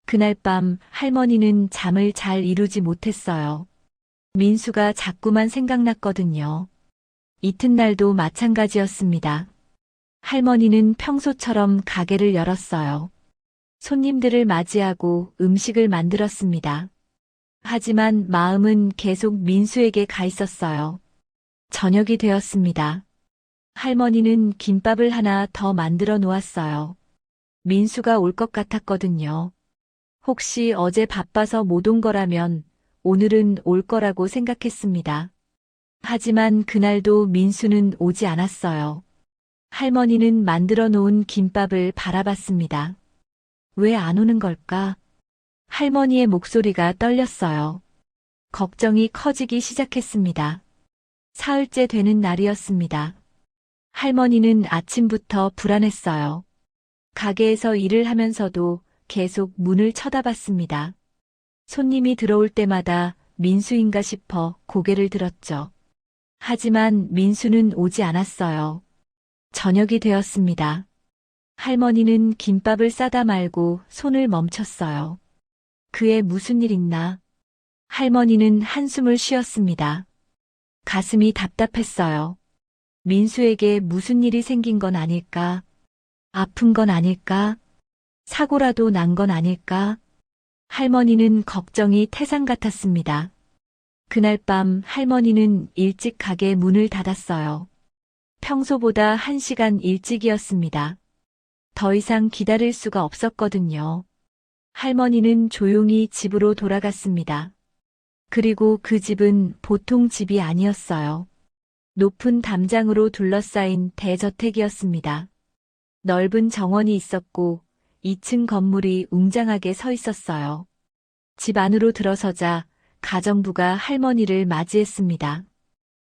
그날 밤 할머니는 잠을 잘 이루지 못했어요. 민수가 자꾸만 생각났거든요. 이튿날도 마찬가지였습니다. 할머니는 평소처럼 가게를 열었어요. 손님들을 맞이하고 음식을 만들었습니다. 하지만 마음은 계속 민수에게 가 있었어요. 저녁이 되었습니다. 할머니는 김밥을 하나 더 만들어 놓았어요. 민수가 올 것 같았거든요. 혹시 어제 바빠서 못 온 거라면 오늘은 올 거라고 생각했습니다. 하지만 그날도 민수는 오지 않았어요. 할머니는 만들어 놓은 김밥을 바라봤습니다. 왜 안 오는 걸까? 할머니의 목소리가 떨렸어요. 걱정이 커지기 시작했습니다. 사흘째 되는 날이었습니다. 할머니는 아침부터 불안했어요. 가게에서 일을 하면서도 계속 문을 쳐다봤습니다. 손님이 들어올 때마다 민수인가 싶어 고개를 들었죠. 하지만 민수는 오지 않았어요. 저녁이 되었습니다. 할머니는 김밥을 싸다 말고 손을 멈췄어요. 그에 무슨 일 있나? 할머니는 한숨을 쉬었습니다. 가슴이 답답했어요. 민수에게 무슨 일이 생긴 건 아닐까? 아픈 건 아닐까? 사고라도 난 건 아닐까? 할머니는 걱정이 태산 같았습니다. 그날 밤 할머니는 일찍 가게 문을 닫았어요. 평소보다 1시간 일찍이었습니다. 더 이상 기다릴 수가 없었거든요. 할머니는 조용히 집으로 돌아갔습니다. 그리고 그 집은 보통 집이 아니었어요. 높은 담장으로 둘러싸인 대저택이었습니다. 넓은 정원이 있었고 2층 건물이 웅장하게 서 있었어요. 집 안으로 들어서자 가정부가 할머니를 맞이했습니다.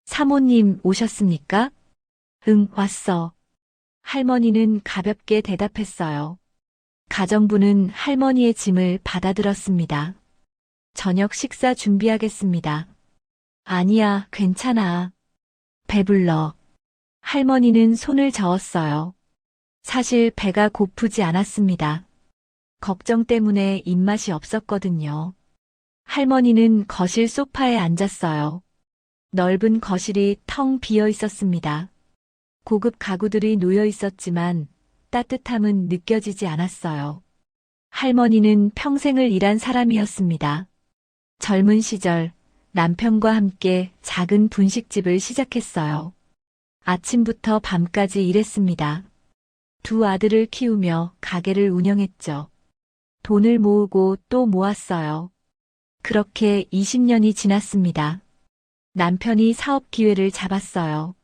사모님 오셨습니까? 응, 왔어. 할머니는 가볍게 대답했어요. 가정부는 할머니의 짐을 받아들었습니다. 저녁 식사 준비하겠습니다. 아니야, 괜찮아. 배불러. 할머니는 손을 저었어요. 사실 배가 고프지 않았습니다. 걱정 때문에 입맛이 없었거든요. 할머니는 거실 소파에 앉았어요. 넓은 거실이 텅 비어 있었습니다. 고급 가구들이 놓여 있었지만 따뜻함은 느껴지지 않았어요. 할머니는 평생을 일한 사람이었습니다. 젊은 시절 남편과 함께 작은 분식집을 시작했어요. 아침부터 밤까지 일했습니다. 2 아들을 키우며 가게를 운영했죠. 돈을 모으고 또 모았어요. 그렇게 20년이 지났습니다. 남편이 사업 기회를 잡았어요.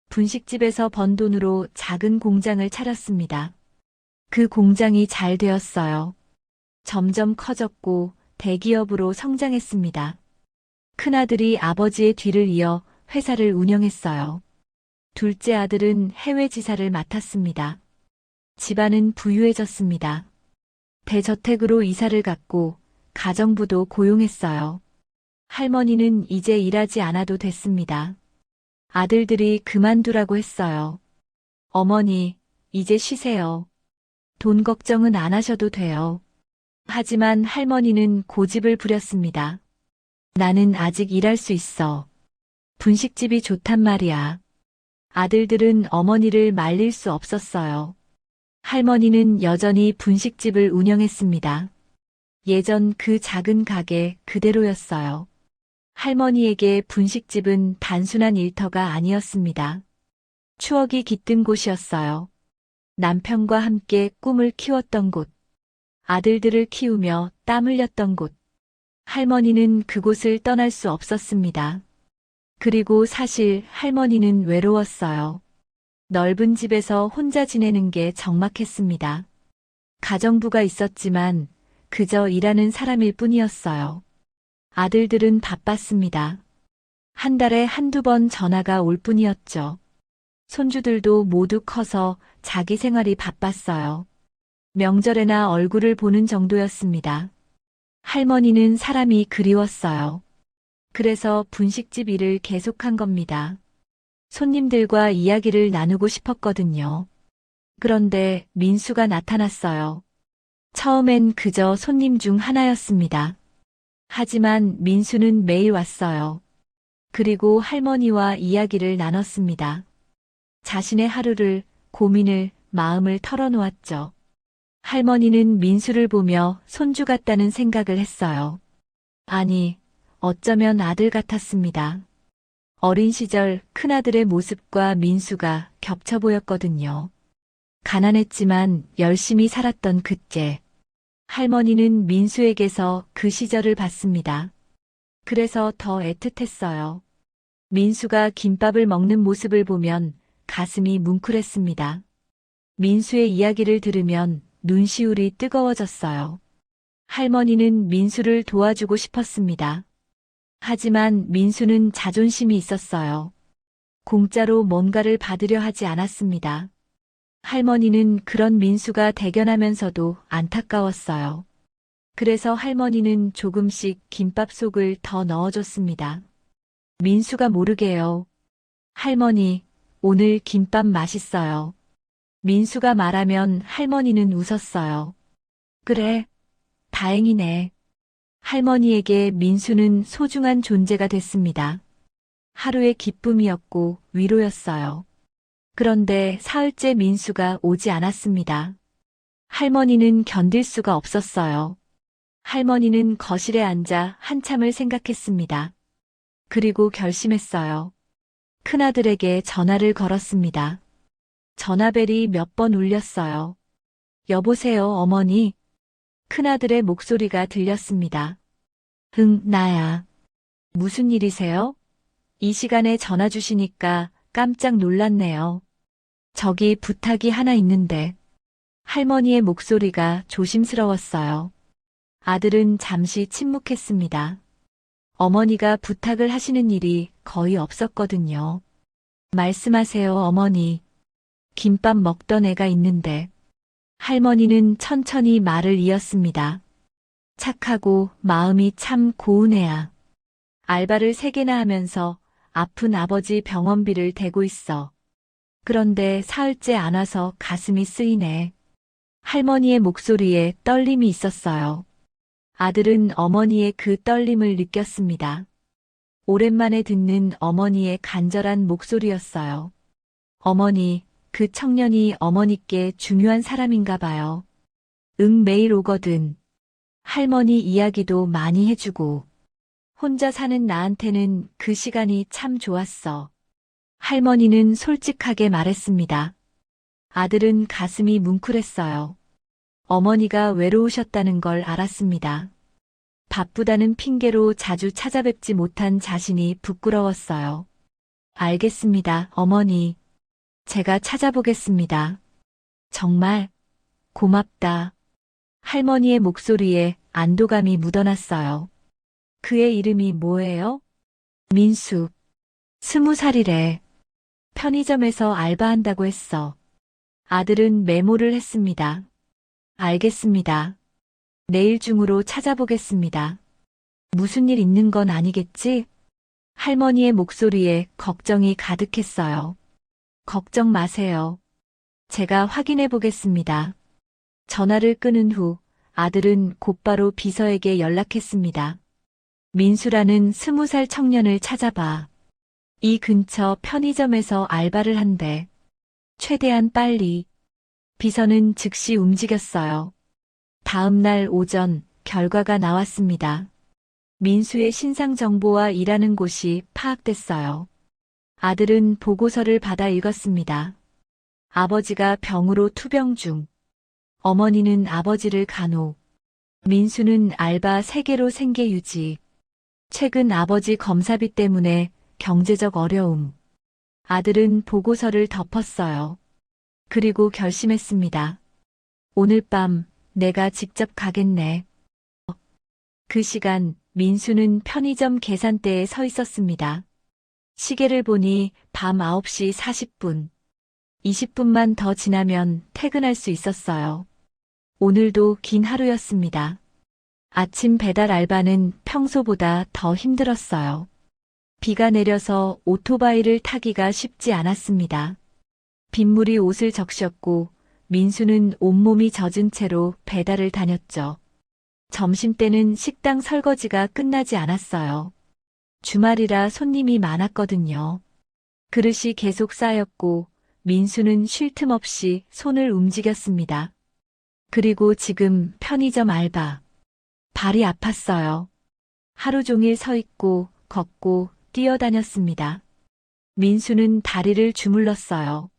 분식집에서 번 돈으로 작은 공장을 차렸습니다. 그 공장이 잘 되었어요. 점점 커졌고 대기업으로 성장했습니다. 큰아들이 아버지의 뒤를 이어 회사를 운영했어요. 둘째 아들은 해외 지사를 맡았습니다. 집안은 부유해졌습니다. 대저택으로 이사를 갔고 가정부도 고용했어요. 할머니는 이제 일하지 않아도 됐습니다. 아들들이 그만두라고 했어요. 어머니, 이제 쉬세요. 돈 걱정은 안 하셔도 돼요. 하지만 할머니는 고집을 부렸습니다. 나는 아직 일할 수 있어. 분식집이 좋단 말이야. 아들들은 어머니를 말릴 수 없었어요. 할머니는 여전히 분식집을 운영했습니다. 예전 그 작은 가게 그대로였어요. 할머니에게 분식집은 단순한 일터가 아니었습니다. 추억이 깃든 곳이었어요. 남편과 함께 꿈을 키웠던 곳, 아들들을 키우며 땀 흘렸던 곳. 할머니는 그곳을 떠날 수 없었습니다. 그리고 사실 할머니는 외로웠어요. 넓은 집에서 혼자 지내는 게 적막했습니다. 가정부가 있었지만 그저 일하는 사람일 뿐이었어요. 아들들은 바빴습니다. 한 달에 1~2번 전화가 올 뿐이었죠. 손주들도 모두 커서 자기 생활이 바빴어요. 명절에나 얼굴을 보는 정도였습니다. 할머니는 사람이 그리웠어요. 그래서 분식집 일을 계속한 겁니다. 손님들과 이야기를 나누고 싶었거든요. 그런데 민수가 나타났어요. 처음엔 그저 손님 중 하나였습니다. 하지만 민수는 매일 왔어요. 그리고 할머니와 이야기를 나눴습니다. 자신의 하루를, 고민을, 마음을 털어놓았죠. 할머니는 민수를 보며 손주 같다는 생각을 했어요. 아니, 어쩌면 아들 같았습니다. 어린 시절 큰아들의 모습과 민수가 겹쳐 보였거든요. 가난했지만 열심히 살았던 그때. 할머니는 민수에게서 그 시절을 봤습니다. 그래서 더 애틋했어요. 민수가 김밥을 먹는 모습을 보면 가슴이 뭉클했습니다. 민수의 이야기를 들으면 눈시울이 뜨거워졌어요. 할머니는 민수를 도와주고 싶었습니다. 하지만 민수는 자존심이 있었어요. 공짜로 뭔가를 받으려 하지 않았습니다. 할머니는 그런 민수가 대견하면서도 안타까웠어요. 그래서 할머니는 조금씩 김밥 속을 더 넣어줬습니다. 민수가 모르게요. 할머니, 오늘 김밥 맛있어요. 민수가 말하면 할머니는 웃었어요. 그래, 다행이네. 할머니에게 민수는 소중한 존재가 됐습니다. 하루의 기쁨이었고 위로였어요. 그런데 사흘째 민수가 오지 않았습니다. 할머니는 견딜 수가 없었어요. 할머니는 거실에 앉아 한참을 생각했습니다. 그리고 결심했어요. 큰아들에게 전화를 걸었습니다. 전화벨이 몇 번 울렸어요. 여보세요, 어머니. 큰아들의 목소리가 들렸습니다. 응, 나야. 무슨 일이세요? 이 시간에 전화 주시니까 깜짝 놀랐네요. 저기 부탁이 하나 있는데. 할머니의 목소리가 조심스러웠어요. 아들은 잠시 침묵했습니다. 어머니가 부탁을 하시는 일이 거의 없었거든요. 말씀하세요, 어머니. 김밥 먹던 애가 있는데. 할머니는 천천히 말을 이었습니다. 착하고 마음이 참 고운 애야. 알바를 3개나 하면서 아픈 아버지 병원비를 대고 있어. 그런데 사흘째 안 와서 가슴이 쓰이네. 할머니의 목소리에 떨림이 있었어요. 아들은 어머니의 그 떨림을 느꼈습니다. 오랜만에 듣는 어머니의 간절한 목소리였어요. 어머니, 그 청년이 어머니께 중요한 사람인가 봐요. 응, 매일 오거든. 할머니 이야기도 많이 해주고. 혼자 사는 나한테는 그 시간이 참 좋았어. 할머니는 솔직하게 말했습니다. 아들은 가슴이 뭉클했어요. 어머니가 외로우셨다는 걸 알았습니다. 바쁘다는 핑계로 자주 찾아뵙지 못한 자신이 부끄러웠어요. 알겠습니다, 어머니. 제가 찾아보겠습니다. 정말 고맙다. 할머니의 목소리에 안도감이 묻어났어요. 그의 이름이 뭐예요? 민수. 20살이래. 편의점에서 알바한다고 했어. 아들은 메모를 했습니다. 알겠습니다. 내일 중으로 찾아보겠습니다. 무슨 일 있는 건 아니겠지? 할머니의 목소리에 걱정이 가득했어요. 걱정 마세요. 제가 확인해 보겠습니다. 전화를 끊은 후 아들은 곧바로 비서에게 연락했습니다. 민수라는 20살 청년을 찾아봐. 이 근처 편의점에서 알바를 한대. 최대한 빨리. 비서는 즉시 움직였어요. 다음 날 오전 결과가 나왔습니다. 민수의 신상 정보와 일하는 곳이 파악됐어요. 아들은 보고서를 받아 읽었습니다. 아버지가 병으로 투병 중. 어머니는 아버지를 간호. 민수는 알바 3개로 생계 유지. 최근 아버지 검사비 때문에 경제적 어려움. 아들은 보고서를 덮었어요. 그리고 결심했습니다. 오늘 밤 내가 직접 가겠네. 그 시간 민수는 편의점 계산대에 서 있었습니다. 시계를 보니 밤 9시 40분. 20분만 더 지나면 퇴근할 수 있었어요. 오늘도 긴 하루였습니다. 아침 배달 알바는 평소보다 더 힘들었어요. 비가 내려서 오토바이를 타기가 쉽지 않았습니다. 빗물이 옷을 적셨고 민수는 온몸이 젖은 채로 배달을 다녔죠. 점심때는 식당 설거지가 끝나지 않았어요. 주말이라 손님이 많았거든요. 그릇이 계속 쌓였고 민수는 쉴 틈 없이 손을 움직였습니다. 그리고 지금 편의점 알바. 발이 아팠어요. 하루 종일 서 있고 걷고 뛰어다녔습니다. 민수는 다리를 주물렀어요.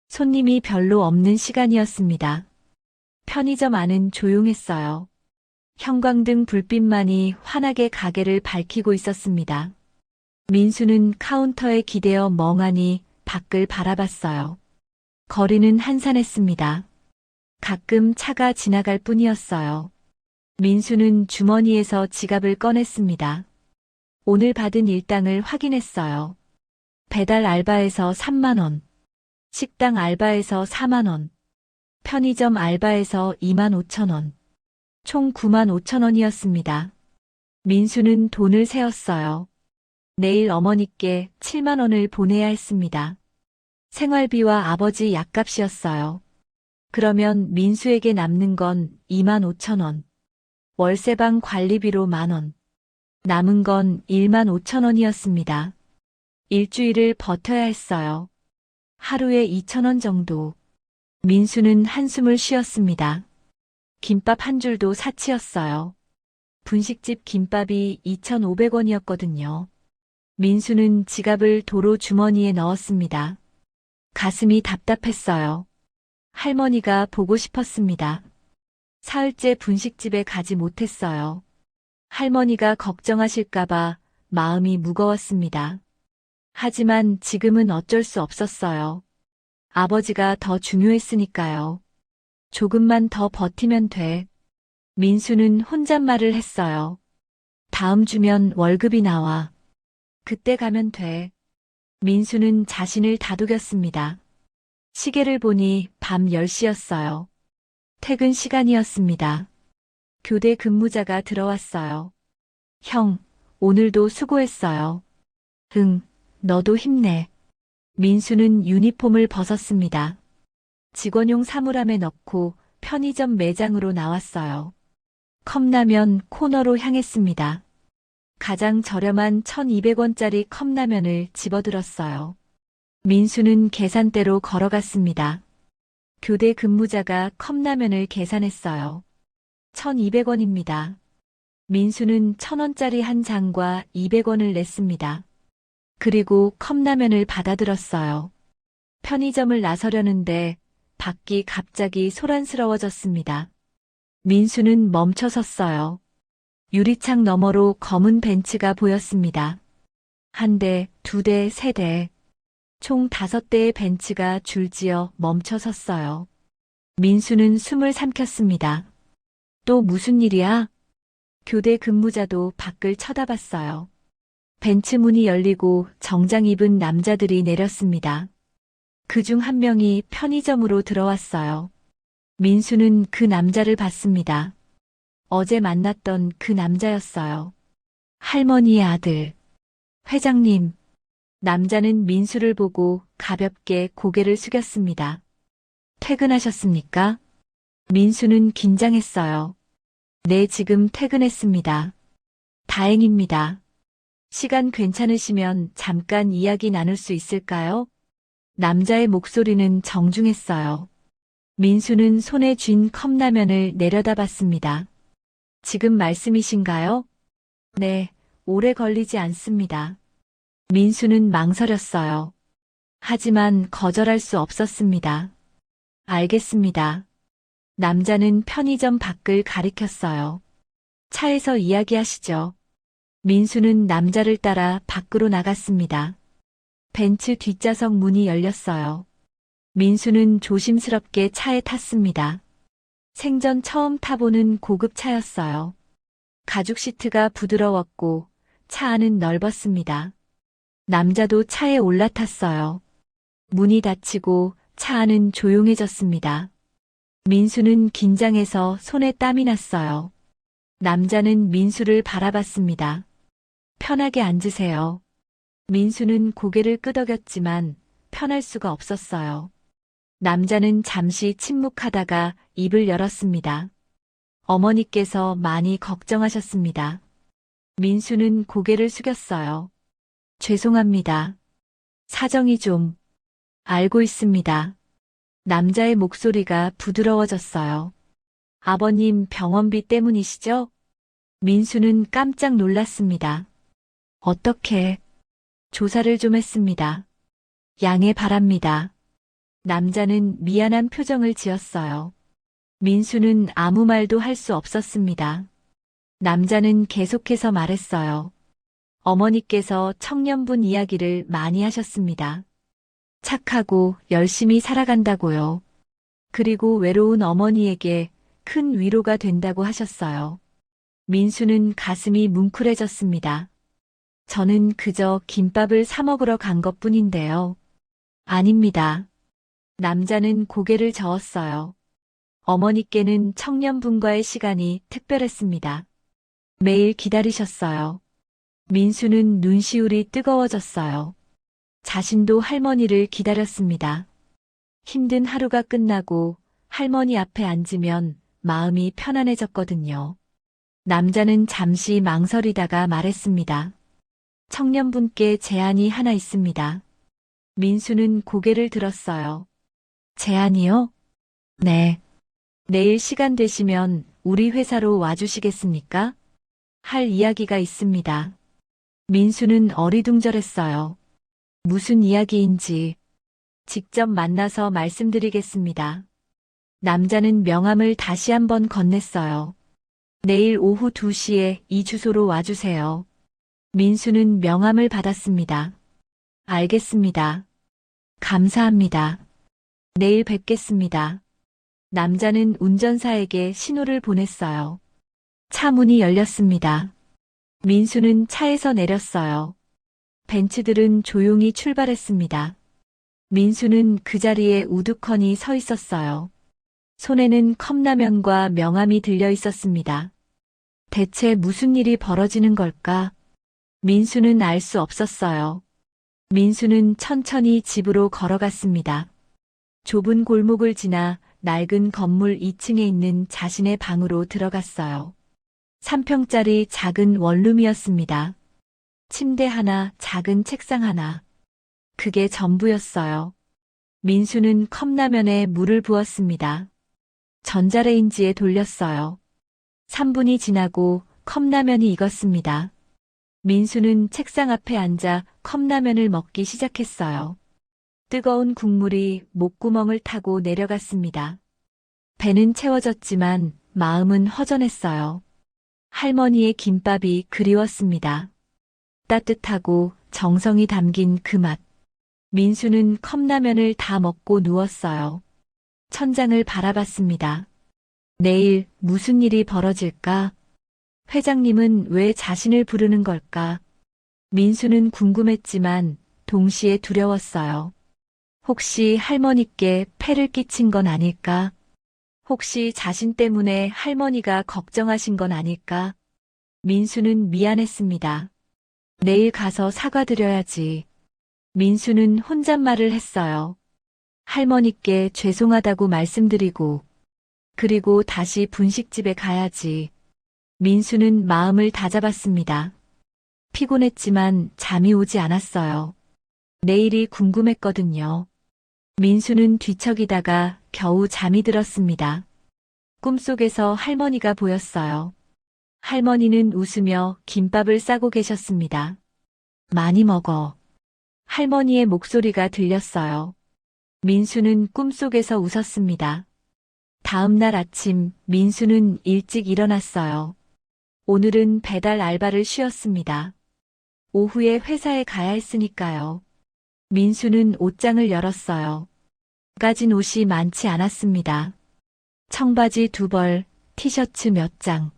손님이 별로 없는 시간이었습니다. 편의점 안은 조용했어요. 형광등 불빛만이 환하게 가게를 밝히고 있었습니다. 민수는 카운터에 기대어 멍하니 밖을 바라봤어요. 거리는 한산했습니다. 가끔 차가 지나갈 뿐이었어요. 민수는 주머니에서 지갑을 꺼냈습니다. 오늘 받은 일당을 확인했어요. 배달 알바에서 3만 원, 식당 알바에서 4만 원, 편의점 알바에서 2만 5천 원, 총 9만 5천 원이었습니다. 민수는 돈을 세었어요. 내일 어머니께 7만 원을 보내야 했습니다. 생활비와 아버지 약값이었어요. 그러면 민수에게 남는 건 2만 5천 원. 월세방 관리비로 10,000원. 남은 건 15,000원이었습니다. 일주일을 버텨야 했어요. 하루에 2,000원 정도. 민수는 한숨을 쉬었습니다. 김밥 한 줄도 사치였어요. 분식집 김밥이 2,500원이었거든요. 민수는 지갑을 도로 주머니에 넣었습니다. 가슴이 답답했어요. 할머니가 보고 싶었습니다. 사흘째 분식집에 가지 못했어요. 할머니가 걱정하실까봐 마음이 무거웠습니다. 하지만 지금은 어쩔 수 없었어요. 아버지가 더 중요했으니까요. 조금만 더 버티면 돼. 민수는 혼잣말을 했어요. 다음 주면 월급이 나와. 그때 가면 돼. 민수는 자신을 다독였습니다. 시계를 보니 밤 10시였어요. 퇴근 시간이었습니다. 교대 근무자가 들어왔어요. 형, 오늘도 수고했어요. 응, 너도 힘내. 민수는 유니폼을 벗었습니다. 직원용 사물함에 넣고 편의점 매장으로 나왔어요. 컵라면 코너로 향했습니다. 가장 저렴한 1,200원짜리 컵라면을 집어들었어요. 민수는 계산대로 걸어갔습니다. 교대 근무자가 컵라면을 계산했어요. 1,200원입니다. 민수는 1,000원짜리 한 장과 200원을 냈습니다. 그리고 컵라면을 받아들었어요. 편의점을 나서려는데 밖이 갑자기 소란스러워졌습니다. 민수는 멈춰 섰어요. 유리창 너머로 검은 벤츠가 보였습니다. 1대, 2대, 3대. 총 5대의 벤츠가 줄지어 멈춰 섰어요. 민수는 숨을 삼켰습니다. 또 무슨 일이야? 교대 근무자도 밖을 쳐다봤어요. 벤츠 문이 열리고 정장 입은 남자들이 내렸습니다. 그중 한 명이 편의점으로 들어왔어요. 민수는 그 남자를 봤습니다. 어제 만났던 그 남자였어요. 할머니의 아들. 회장님. 남자는 민수를 보고 가볍게 고개를 숙였습니다. 퇴근하셨습니까? 민수는 긴장했어요. 네, 지금 퇴근했습니다. 다행입니다. 시간 괜찮으시면 잠깐 이야기 나눌 수 있을까요? 남자의 목소리는 정중했어요. 민수는 손에 쥔 컵라면을 내려다봤습니다. 지금 말씀이신가요? 네, 오래 걸리지 않습니다. 민수는 망설였어요. 하지만 거절할 수 없었습니다. 알겠습니다. 남자는 편의점 밖을 가리켰어요. 차에서 이야기하시죠. 민수는 남자를 따라 밖으로 나갔습니다. 벤츠 뒷좌석 문이 열렸어요. 민수는 조심스럽게 차에 탔습니다. 생전 처음 타보는 고급 차였어요. 가죽 시트가 부드러웠고 차 안은 넓었습니다. 남자도 차에 올라탔어요. 문이 닫히고 차 안은 조용해졌습니다. 민수는 긴장해서 손에 땀이 났어요. 남자는 민수를 바라봤습니다. 편하게 앉으세요. 민수는 고개를 끄덕였지만 편할 수가 없었어요. 남자는 잠시 침묵하다가 입을 열었습니다. 어머니께서 많이 걱정하셨습니다. 민수는 고개를 숙였어요. 죄송합니다. 사정이 좀 알고 있습니다. 남자의 목소리가 부드러워졌어요. 아버님 병원비 때문이시죠? 민수는 깜짝 놀랐습니다. 어떻게? 조사를 좀 했습니다. 양해 바랍니다. 남자는 미안한 표정을 지었어요. 민수는 아무 말도 할 수 없었습니다. 남자는 계속해서 말했어요. 어머니께서 청년분 이야기를 많이 하셨습니다. 착하고 열심히 살아간다고요. 그리고 외로운 어머니에게 큰 위로가 된다고 하셨어요. 민수는 가슴이 뭉클해졌습니다. 저는 그저 김밥을 사 먹으러 간 것뿐인데요. 아닙니다. 남자는 고개를 저었어요. 어머니께는 청년분과의 시간이 특별했습니다. 매일 기다리셨어요. 민수는 눈시울이 뜨거워졌어요. 자신도 할머니를 기다렸습니다. 힘든 하루가 끝나고 할머니 앞에 앉으면 마음이 편안해졌거든요. 남자는 잠시 망설이다가 말했습니다. 청년분께 제안이 하나 있습니다. 민수는 고개를 들었어요. 제안이요? 네. 내일 시간 되시면 우리 회사로 와주시겠습니까? 할 이야기가 있습니다. 민수는 어리둥절했어요. 무슨 이야기인지 직접 만나서 말씀드리겠습니다. 남자는 명함을 다시 한번 건넸어요. 내일 오후 2시에 이 주소로 와주세요. 민수는 명함을 받았습니다. 알겠습니다. 감사합니다. 내일 뵙겠습니다. 남자는 운전사에게 신호를 보냈어요. 차 문이 열렸습니다. 민수는 차에서 내렸어요. 벤츠들은 조용히 출발했습니다. 민수는 그 자리에 우두커니 서 있었어요. 손에는 컵라면과 명함이 들려 있었습니다. 대체 무슨 일이 벌어지는 걸까? 민수는 알 수 없었어요. 민수는 천천히 집으로 걸어갔습니다. 좁은 골목을 지나 낡은 건물 2층에 있는 자신의 방으로 들어갔어요. 3평짜리 작은 원룸이었습니다. 침대 하나, 작은 책상 하나. 그게 전부였어요. 민수는 컵라면에 물을 부었습니다. 전자레인지에 돌렸어요. 3분이 지나고 컵라면이 익었습니다. 민수는 책상 앞에 앉아 컵라면을 먹기 시작했어요. 뜨거운 국물이 목구멍을 타고 내려갔습니다. 배는 채워졌지만 마음은 허전했어요. 할머니의 김밥이 그리웠습니다. 따뜻하고 정성이 담긴 그 맛. 민수는 컵라면을 다 먹고 누웠어요. 천장을 바라봤습니다. 내일 무슨 일이 벌어질까? 회장님은 왜 자신을 부르는 걸까? 민수는 궁금했지만 동시에 두려웠어요. 혹시 할머니께 폐를 끼친 건 아닐까? 혹시 자신 때문에 할머니가 걱정하신 건 아닐까? 민수는 미안했습니다. 내일 가서 사과드려야지. 민수는 혼잣말을 했어요. 할머니께 죄송하다고 말씀드리고, 그리고 다시 분식집에 가야지. 민수는 마음을 다잡았습니다. 피곤했지만 잠이 오지 않았어요. 내일이 궁금했거든요. 민수는 뒤척이다가 겨우 잠이 들었습니다. 꿈속에서 할머니가 보였어요. 할머니는 웃으며 김밥을 싸고 계셨습니다. 많이 먹어. 할머니의 목소리가 들렸어요. 민수는 꿈속에서 웃었습니다. 다음 날 아침 민수는 일찍 일어났어요. 오늘은 배달 알바를 쉬었습니다. 오후에 회사에 가야 했으니까요. 민수는 옷장을 열었어요. 가진 옷이 많지 않았습니다. 청바지 2벌, 티셔츠 몇 장.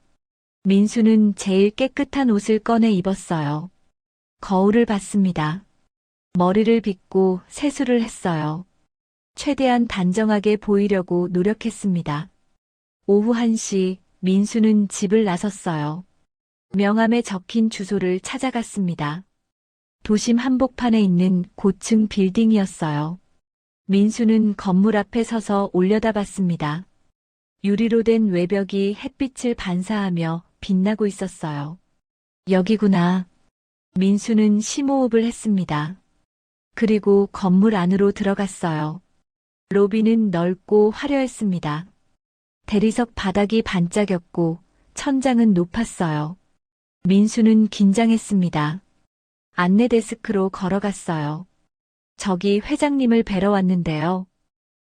민수는 제일 깨끗한 옷을 꺼내 입었어요. 거울을 봤습니다. 머리를 빗고 세수를 했어요. 최대한 단정하게 보이려고 노력했습니다. 오후 1시 민수는 집을 나섰어요. 명함에 적힌 주소를 찾아갔습니다. 도심 한복판에 있는 고층 빌딩이었어요. 민수는 건물 앞에 서서 올려다봤습니다. 유리로 된 외벽이 햇빛을 반사하며 빛나고 있었어요. 여기구나. 민수는 심호흡을 했습니다. 그리고 건물 안으로 들어갔어요. 로비는 넓고 화려했습니다. 대리석 바닥이 반짝였고 천장은 높았어요. 민수는 긴장했습니다. 안내 데스크로 걸어갔어요. 저기 회장님을 뵈러 왔는데요.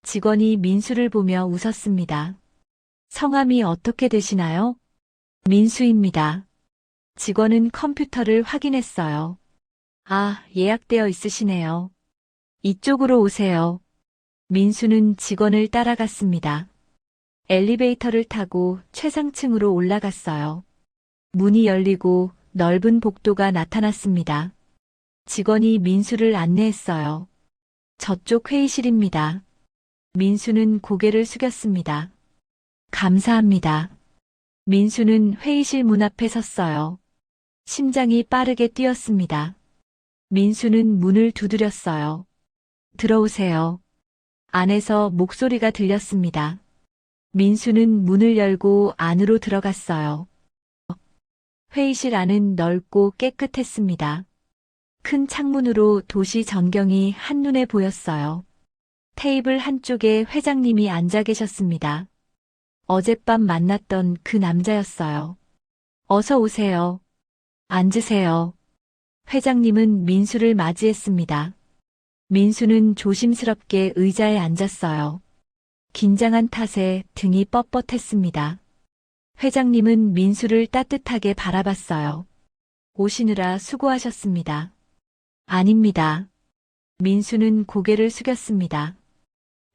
직원이 민수를 보며 웃었습니다. 성함이 어떻게 되시나요? 민수입니다. 직원은 컴퓨터를 확인했어요. 아, 예약되어 있으시네요. 이쪽으로 오세요. 민수는 직원을 따라갔습니다. 엘리베이터를 타고 최상층으로 올라갔어요. 문이 열리고 넓은 복도가 나타났습니다. 직원이 민수를 안내했어요. 저쪽 회의실입니다. 민수는 고개를 숙였습니다. 감사합니다. 민수는 회의실 문 앞에 섰어요. 심장이 빠르게 뛰었습니다. 민수는 문을 두드렸어요. 들어오세요. 안에서 목소리가 들렸습니다. 민수는 문을 열고 안으로 들어갔어요. 회의실 안은 넓고 깨끗했습니다. 큰 창문으로 도시 전경이 한눈에 보였어요. 테이블 한쪽에 회장님이 앉아 계셨습니다. 어젯밤 만났던 그 남자였어요. 어서 오세요. 앉으세요. 회장님은 민수를 맞이했습니다. 민수는 조심스럽게 의자에 앉았어요. 긴장한 탓에 등이 뻣뻣했습니다. 회장님은 민수를 따뜻하게 바라봤어요. 오시느라 수고하셨습니다. 아닙니다. 민수는 고개를 숙였습니다.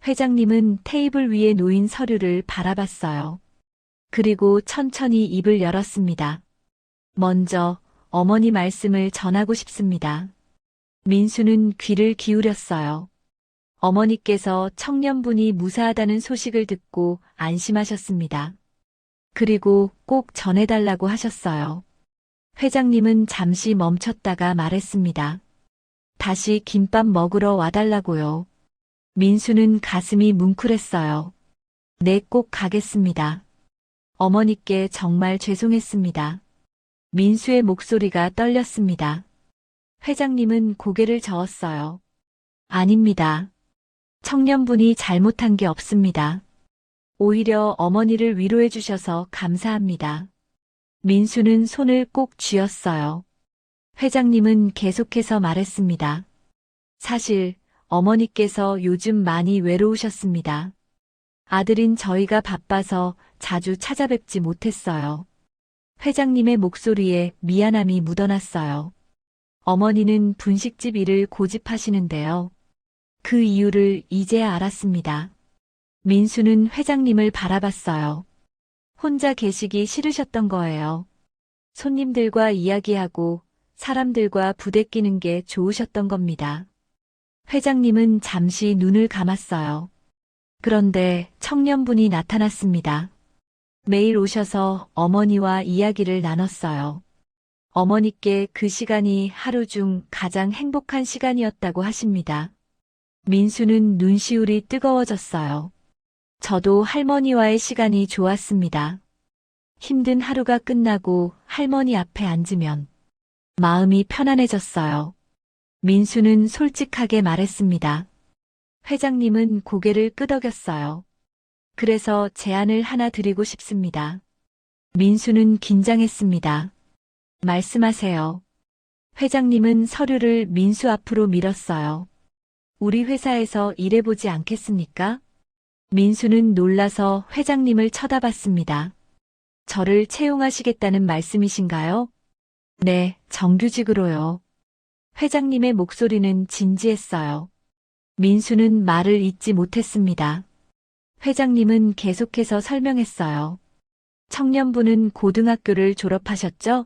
회장님은 테이블 위에 놓인 서류를 바라봤어요. 그리고 천천히 입을 열었습니다. 먼저 어머니 말씀을 전하고 싶습니다. 민수는 귀를 기울였어요. 어머니께서 청년분이 무사하다는 소식을 듣고 안심하셨습니다. 그리고 꼭 전해달라고 하셨어요. 회장님은 잠시 멈췄다가 말했습니다. 다시 김밥 먹으러 와달라고요. 민수는 가슴이 뭉클했어요. 네, 꼭 가겠습니다. 어머니께 정말 죄송했습니다. 민수의 목소리가 떨렸습니다. 회장님은 고개를 저었어요. 아닙니다. 청년분이 잘못한 게 없습니다. 오히려 어머니를 위로해 주셔서 감사합니다. 민수는 손을 꼭 쥐었어요. 회장님은 계속해서 말했습니다. 사실 어머니께서 요즘 많이 외로우셨습니다. 아들인 저희가 바빠서 자주 찾아뵙지 못했어요. 회장님의 목소리에 미안함이 묻어났어요. 어머니는 분식집 일을 고집하시는데요. 그 이유를 이제야 알았습니다. 민수는 회장님을 바라봤어요. 혼자 계시기 싫으셨던 거예요. 손님들과 이야기하고 사람들과 부대끼는 게 좋으셨던 겁니다. 회장님은 잠시 눈을 감았어요. 그런데 청년분이 나타났습니다. 매일 오셔서 어머니와 이야기를 나눴어요. 어머니께 그 시간이 하루 중 가장 행복한 시간이었다고 하십니다. 민수는 눈시울이 뜨거워졌어요. 저도 할머니와의 시간이 좋았습니다. 힘든 하루가 끝나고 할머니 앞에 앉으면 마음이 편안해졌어요. 민수는 솔직하게 말했습니다. 회장님은 고개를 끄덕였어요. 그래서 제안을 하나 드리고 싶습니다. 민수는 긴장했습니다. 말씀하세요. 회장님은 서류를 민수 앞으로 밀었어요. 우리 회사에서 일해보지 않겠습니까? 민수는 놀라서 회장님을 쳐다봤습니다. 저를 채용하시겠다는 말씀이신가요? 네, 정규직으로요. 회장님의 목소리는 진지했어요. 민수는 말을 잇지 못했습니다. 회장님은 계속해서 설명했어요. 청년분은 고등학교를 졸업하셨죠?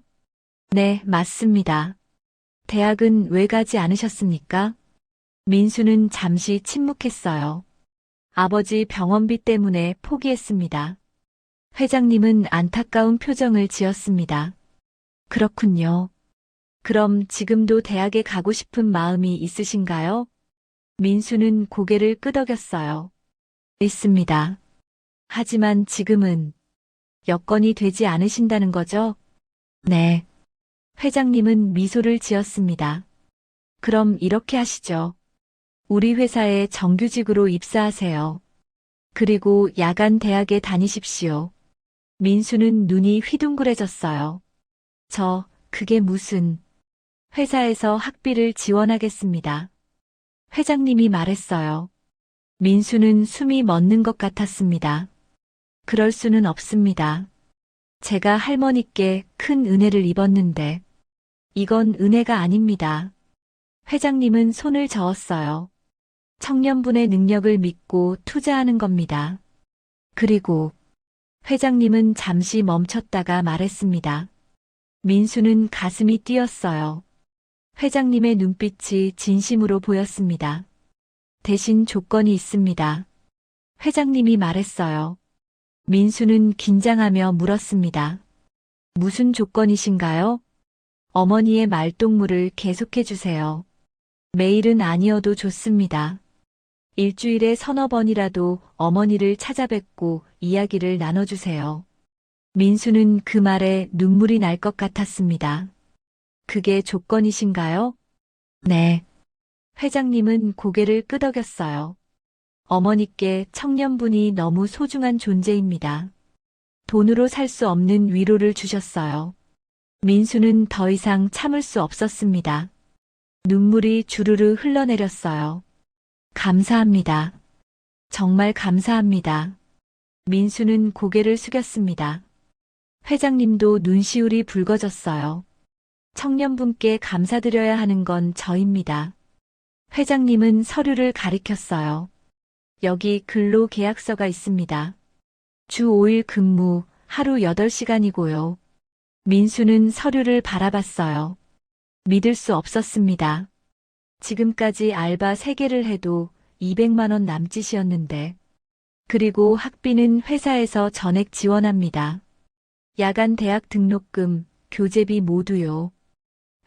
네, 맞습니다. 대학은 왜 가지 않으셨습니까? 민수는 잠시 침묵했어요. 아버지 병원비 때문에 포기했습니다. 회장님은 안타까운 표정을 지었습니다. 그렇군요. 그럼 지금도 대학에 가고 싶은 마음이 있으신가요? 민수는 고개를 끄덕였어요. 있습니다. 하지만 지금은 여건이 되지 않으신다는 거죠? 네. 회장님은 미소를 지었습니다. 그럼 이렇게 하시죠. 우리 회사에 정규직으로 입사하세요. 그리고 야간 대학에 다니십시오. 민수는 눈이 휘둥그레졌어요. 그게 무슨... 회사에서 학비를 지원하겠습니다. 회장님이 말했어요. 민수는 숨이 멎는 것 같았습니다. 그럴 수는 없습니다. 제가 할머니께 큰 은혜를 입었는데, 이건 은혜가 아닙니다. 회장님은 손을 저었어요. 청년분의 능력을 믿고 투자하는 겁니다. 그리고 회장님은 잠시 멈췄다가 말했습니다. 민수는 가슴이 뛰었어요. 회장님의 눈빛이 진심으로 보였습니다. 대신 조건이 있습니다. 회장님이 말했어요. 민수는 긴장하며 물었습니다. 무슨 조건이신가요? 어머니의 말동무를 계속해 주세요. 매일은 아니어도 좋습니다. 일주일에 서너 번이라도 어머니를 찾아뵙고 이야기를 나눠주세요. 민수는 그 말에 눈물이 날 것 같았습니다. 그게 조건이신가요? 네. 회장님은 고개를 끄덕였어요. 어머니께 청년분이 너무 소중한 존재입니다. 돈으로 살 수 없는 위로를 주셨어요. 민수는 더 이상 참을 수 없었습니다. 눈물이 주르르 흘러내렸어요. 감사합니다. 정말 감사합니다. 민수는 고개를 숙였습니다. 회장님도 눈시울이 붉어졌어요. 청년분께 감사드려야 하는 건 저입니다. 회장님은 서류를 가리켰어요. 여기 근로계약서가 있습니다. 주 5일 근무, 하루 8시간이고요. 민수는 서류를 바라봤어요. 믿을 수 없었습니다. 지금까지 알바 3개를 해도 200만 원 남짓이었는데. 그리고 학비는 회사에서 전액 지원합니다. 야간 대학 등록금, 교재비 모두요.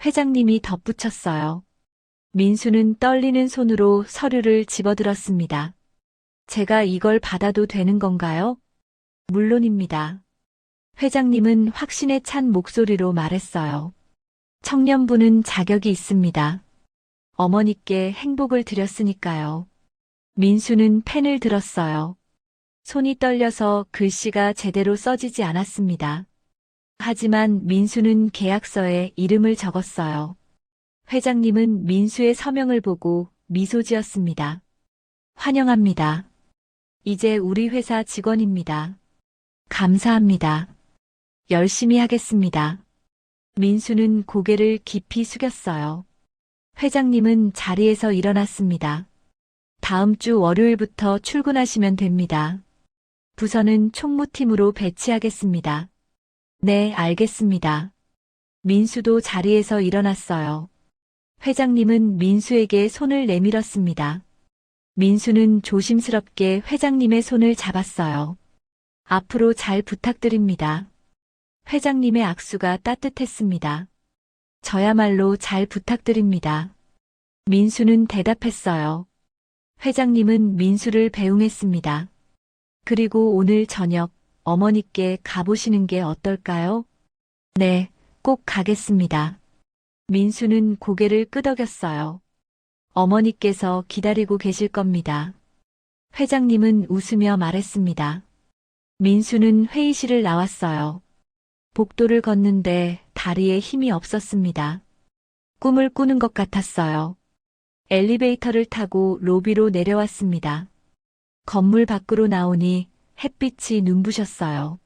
회장님이 덧붙였어요. 민수는 떨리는 손으로 서류를 집어들었습니다. 제가 이걸 받아도 되는 건가요? 물론입니다. 회장님은 확신에 찬 목소리로 말했어요. 청년분은 자격이 있습니다. 어머니께 행복을 드렸으니까요. 민수는 펜을 들었어요. 손이 떨려서 글씨가 제대로 써지지 않았습니다. 하지만 민수는 계약서에 이름을 적었어요. 회장님은 민수의 서명을 보고 미소 지었습니다. 환영합니다. 이제 우리 회사 직원입니다. 감사합니다. 열심히 하겠습니다. 민수는 고개를 깊이 숙였어요. 회장님은 자리에서 일어났습니다. 다음 주 월요일부터 출근하시면 됩니다. 부서는 총무팀으로 배치하겠습니다. 네, 알겠습니다. 민수도 자리에서 일어났어요. 회장님은 민수에게 손을 내밀었습니다. 민수는 조심스럽게 회장님의 손을 잡았어요. 앞으로 잘 부탁드립니다. 회장님의 악수가 따뜻했습니다. 저야말로 잘 부탁드립니다. 민수는 대답했어요. 회장님은 민수를 배웅했습니다. 그리고 오늘 저녁 어머니께 가보시는 게 어떨까요? 네, 꼭 가겠습니다. 민수는 고개를 끄덕였어요. 어머니께서 기다리고 계실 겁니다. 회장님은 웃으며 말했습니다. 민수는 회의실을 나왔어요. 복도를 걷는데 다리에 힘이 없었습니다. 꿈을 꾸는 것 같았어요. 엘리베이터를 타고 로비로 내려왔습니다. 건물 밖으로 나오니 햇빛이 눈부셨어요.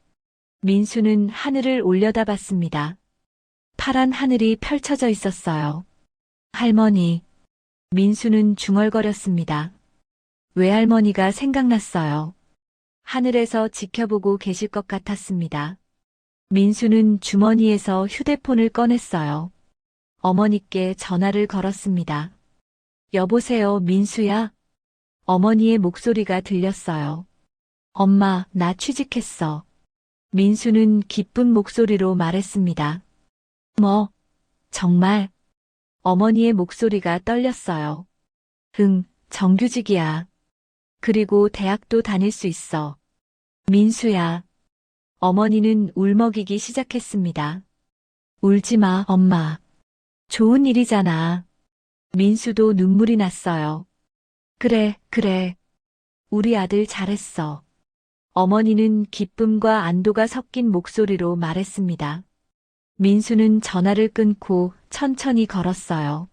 민수는 하늘을 올려다봤습니다. 파란 하늘이 펼쳐져 있었어요. 할머니. 민수는 중얼거렸습니다. 외할머니가 생각났어요. 하늘에서 지켜보고 계실 것 같았습니다. 민수는 주머니에서 휴대폰을 꺼냈어요. 어머니께 전화를 걸었습니다. 여보세요, 민수야? 어머니의 목소리가 들렸어요. 엄마, 나 취직했어. 민수는 기쁜 목소리로 말했습니다. 뭐, 정말? 어머니의 목소리가 떨렸어요. 응, 정규직이야. 그리고 대학도 다닐 수 있어. 민수야. 어머니는 울먹이기 시작했습니다. 울지 마, 엄마. 좋은 일이잖아. 민수도 눈물이 났어요. 그래, 그래. 우리 아들 잘했어. 어머니는 기쁨과 안도가 섞인 목소리로 말했습니다. 민수는 전화를 끊고 천천히 걸었어요.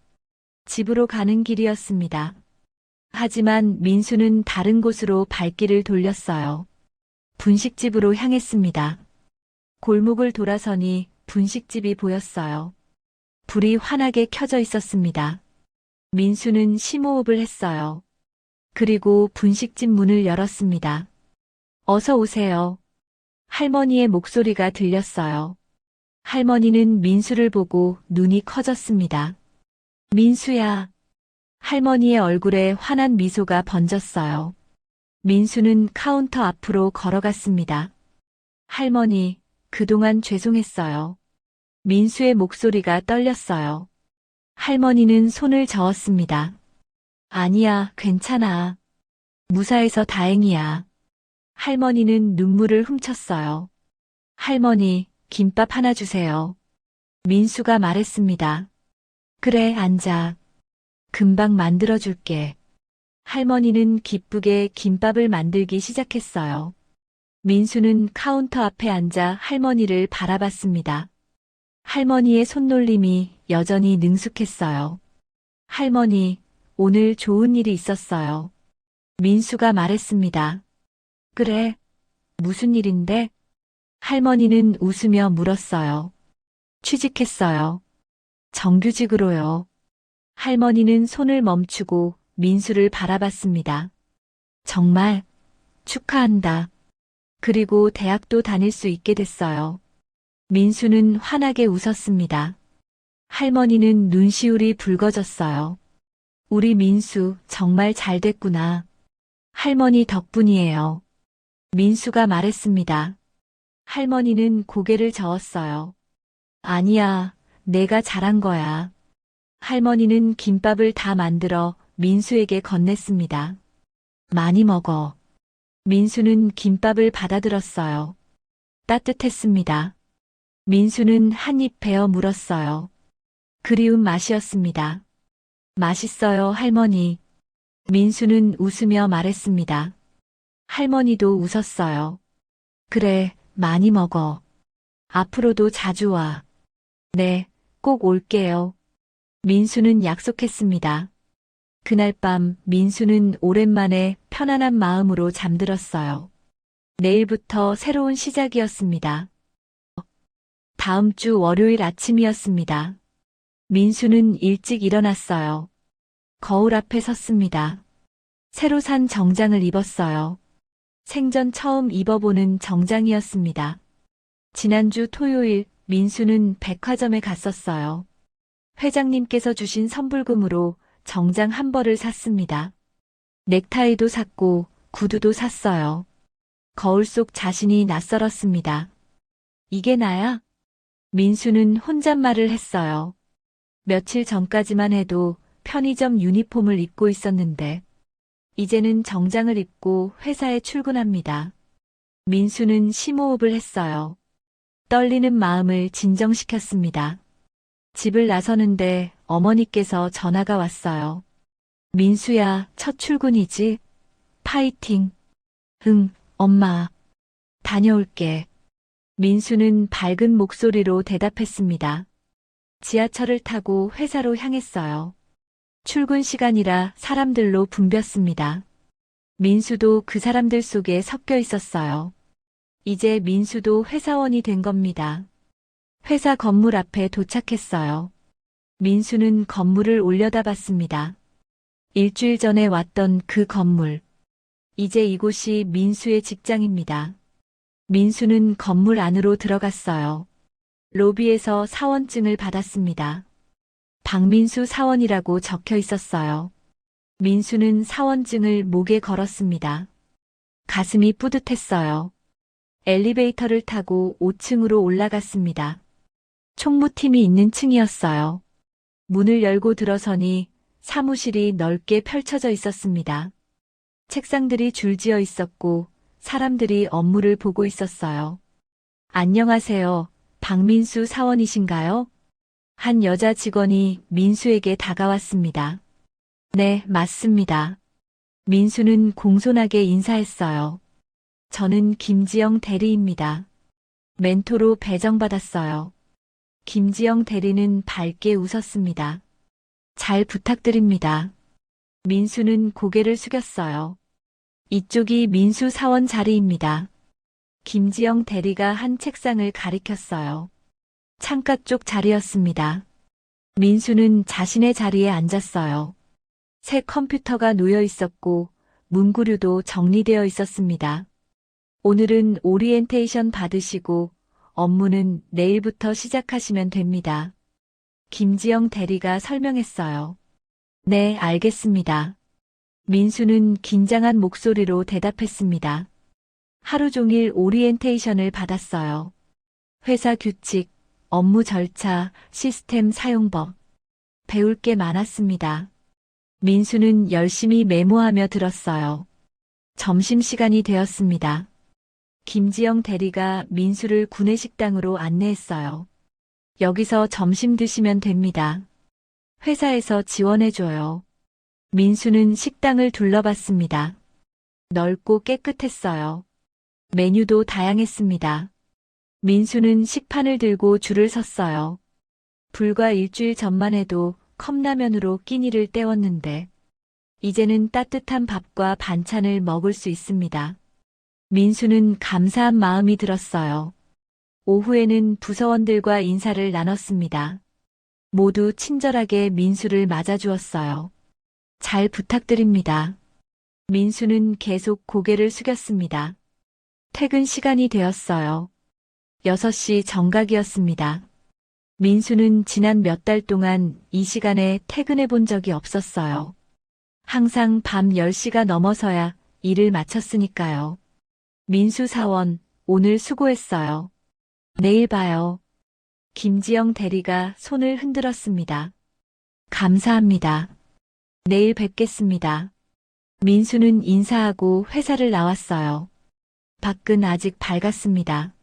집으로 가는 길이었습니다. 하지만 민수는 다른 곳으로 발길을 돌렸어요. 분식집으로 향했습니다. 골목을 돌아서니 분식집이 보였어요. 불이 환하게 켜져 있었습니다. 민수는 심호흡을 했어요. 그리고 분식집 문을 열었습니다. 어서 오세요. 할머니의 목소리가 들렸어요. 할머니는 민수를 보고 눈이 커졌습니다. 민수야. 할머니의 얼굴에 환한 미소가 번졌어요. 민수는 카운터 앞으로 걸어갔습니다. 할머니, 그동안 죄송했어요. 민수의 목소리가 떨렸어요. 할머니는 손을 저었습니다. 아니야, 괜찮아. 무사해서 다행이야. 할머니는 눈물을 훔쳤어요. 할머니, 김밥 하나 주세요. 민수가 말했습니다. 그래, 앉아. 금방 만들어줄게. 할머니는 기쁘게 김밥을 만들기 시작했어요. 민수는 카운터 앞에 앉아 할머니를 바라봤습니다. 할머니의 손놀림이 여전히 능숙했어요. 할머니, 오늘 좋은 일이 있었어요. 민수가 말했습니다. 그래, 무슨 일인데? 할머니는 웃으며 물었어요. 취직했어요. 정규직으로요. 할머니는 손을 멈추고 민수를 바라봤습니다. 정말 축하한다. 그리고 대학도 다닐 수 있게 됐어요. 민수는 환하게 웃었습니다. 할머니는 눈시울이 붉어졌어요. 우리 민수 정말 잘 됐구나. 할머니 덕분이에요. 민수가 말했습니다. 할머니는 고개를 저었어요. 아니야, 내가 잘한 거야. 할머니는 김밥을 다 만들어 민수에게 건넸습니다. 많이 먹어. 민수는 김밥을 받아들었어요. 따뜻했습니다. 민수는 한 입 베어 물었어요. 그리운 맛이었습니다. 맛있어요, 할머니. 민수는 웃으며 말했습니다. 할머니도 웃었어요. 그래, 많이 먹어. 앞으로도 자주 와. 네, 꼭 올게요. 민수는 약속했습니다. 그날 밤 민수는 오랜만에 편안한 마음으로 잠들었어요. 내일부터 새로운 시작이었습니다. 다음 주 월요일 아침이었습니다. 민수는 일찍 일어났어요. 거울 앞에 섰습니다. 새로 산 정장을 입었어요. 생전 처음 입어보는 정장이었습니다. 지난주 토요일 민수는 백화점에 갔었어요. 회장님께서 주신 선불금으로 정장 한 벌을 샀습니다. 넥타이도 샀고 구두도 샀어요. 거울 속 자신이 낯설었습니다. 이게 나야? 민수는 혼잣말을 했어요. 며칠 전까지만 해도 편의점 유니폼을 입고 있었는데 이제는 정장을 입고 회사에 출근합니다. 민수는 심호흡을 했어요. 떨리는 마음을 진정시켰습니다. 집을 나서는데 어머니께서 전화가 왔어요. 민수야, 첫 출근이지? 파이팅. 응, 엄마. 다녀올게. 민수는 밝은 목소리로 대답했습니다. 지하철을 타고 회사로 향했어요. 출근 시간이라 사람들로 붐볐습니다. 민수도 그 사람들 속에 섞여 있었어요. 이제 민수도 회사원이 된 겁니다. 회사 건물 앞에 도착했어요. 민수는 건물을 올려다봤습니다. 일주일 전에 왔던 그 건물. 이제 이곳이 민수의 직장입니다. 민수는 건물 안으로 들어갔어요. 로비에서 사원증을 받았습니다. 박민수 사원이라고 적혀 있었어요. 민수는 사원증을 목에 걸었습니다. 가슴이 뿌듯했어요. 엘리베이터를 타고 5층으로 올라갔습니다. 총무팀이 있는 층이었어요. 문을 열고 들어서니 사무실이 넓게 펼쳐져 있었습니다. 책상들이 줄지어 있었고 사람들이 업무를 보고 있었어요. 안녕하세요. 박민수 사원이신가요? 한 여자 직원이 민수에게 다가왔습니다. 네, 맞습니다. 민수는 공손하게 인사했어요. 저는 김지영 대리입니다. 멘토로 배정받았어요. 김지영 대리는 밝게 웃었습니다. 잘 부탁드립니다. 민수는 고개를 숙였어요. 이쪽이 민수 사원 자리입니다. 김지영 대리가 한 책상을 가리켰어요. 창가 쪽 자리였습니다. 민수는 자신의 자리에 앉았어요. 새 컴퓨터가 놓여 있었고 문구류도 정리되어 있었습니다. 오늘은 오리엔테이션 받으시고 업무는 내일부터 시작하시면 됩니다. 김지영 대리가 설명했어요. 네, 알겠습니다. 민수는 긴장한 목소리로 대답했습니다. 하루 종일 오리엔테이션을 받았어요. 회사 규칙, 업무 절차, 시스템 사용법. 배울 게 많았습니다. 민수는 열심히 메모하며 들었어요. 점심시간이 되었습니다. 김지영 대리가 민수를 구내식당으로 안내했어요. 여기서 점심 드시면 됩니다. 회사에서 지원해줘요. 민수는 식당을 둘러봤습니다. 넓고 깨끗했어요. 메뉴도 다양했습니다. 민수는 식판을 들고 줄을 섰어요. 불과 일주일 전만 해도 컵라면으로 끼니를 때웠는데 이제는 따뜻한 밥과 반찬을 먹을 수 있습니다. 민수는 감사한 마음이 들었어요. 오후에는 부서원들과 인사를 나눴습니다. 모두 친절하게 민수를 맞아주었어요. 잘 부탁드립니다. 민수는 계속 고개를 숙였습니다. 퇴근 시간이 되었어요. 6시 정각이었습니다. 민수는 지난 몇 달 동안 이 시간에 퇴근해 본 적이 없었어요. 항상 밤 10시가 넘어서야 일을 마쳤으니까요. 민수 사원, 오늘 수고했어요. 내일 봐요. 김지영 대리가 손을 흔들었습니다. 감사합니다. 내일 뵙겠습니다. 민수는 인사하고 회사를 나왔어요. 밖은 아직 밝았습니다.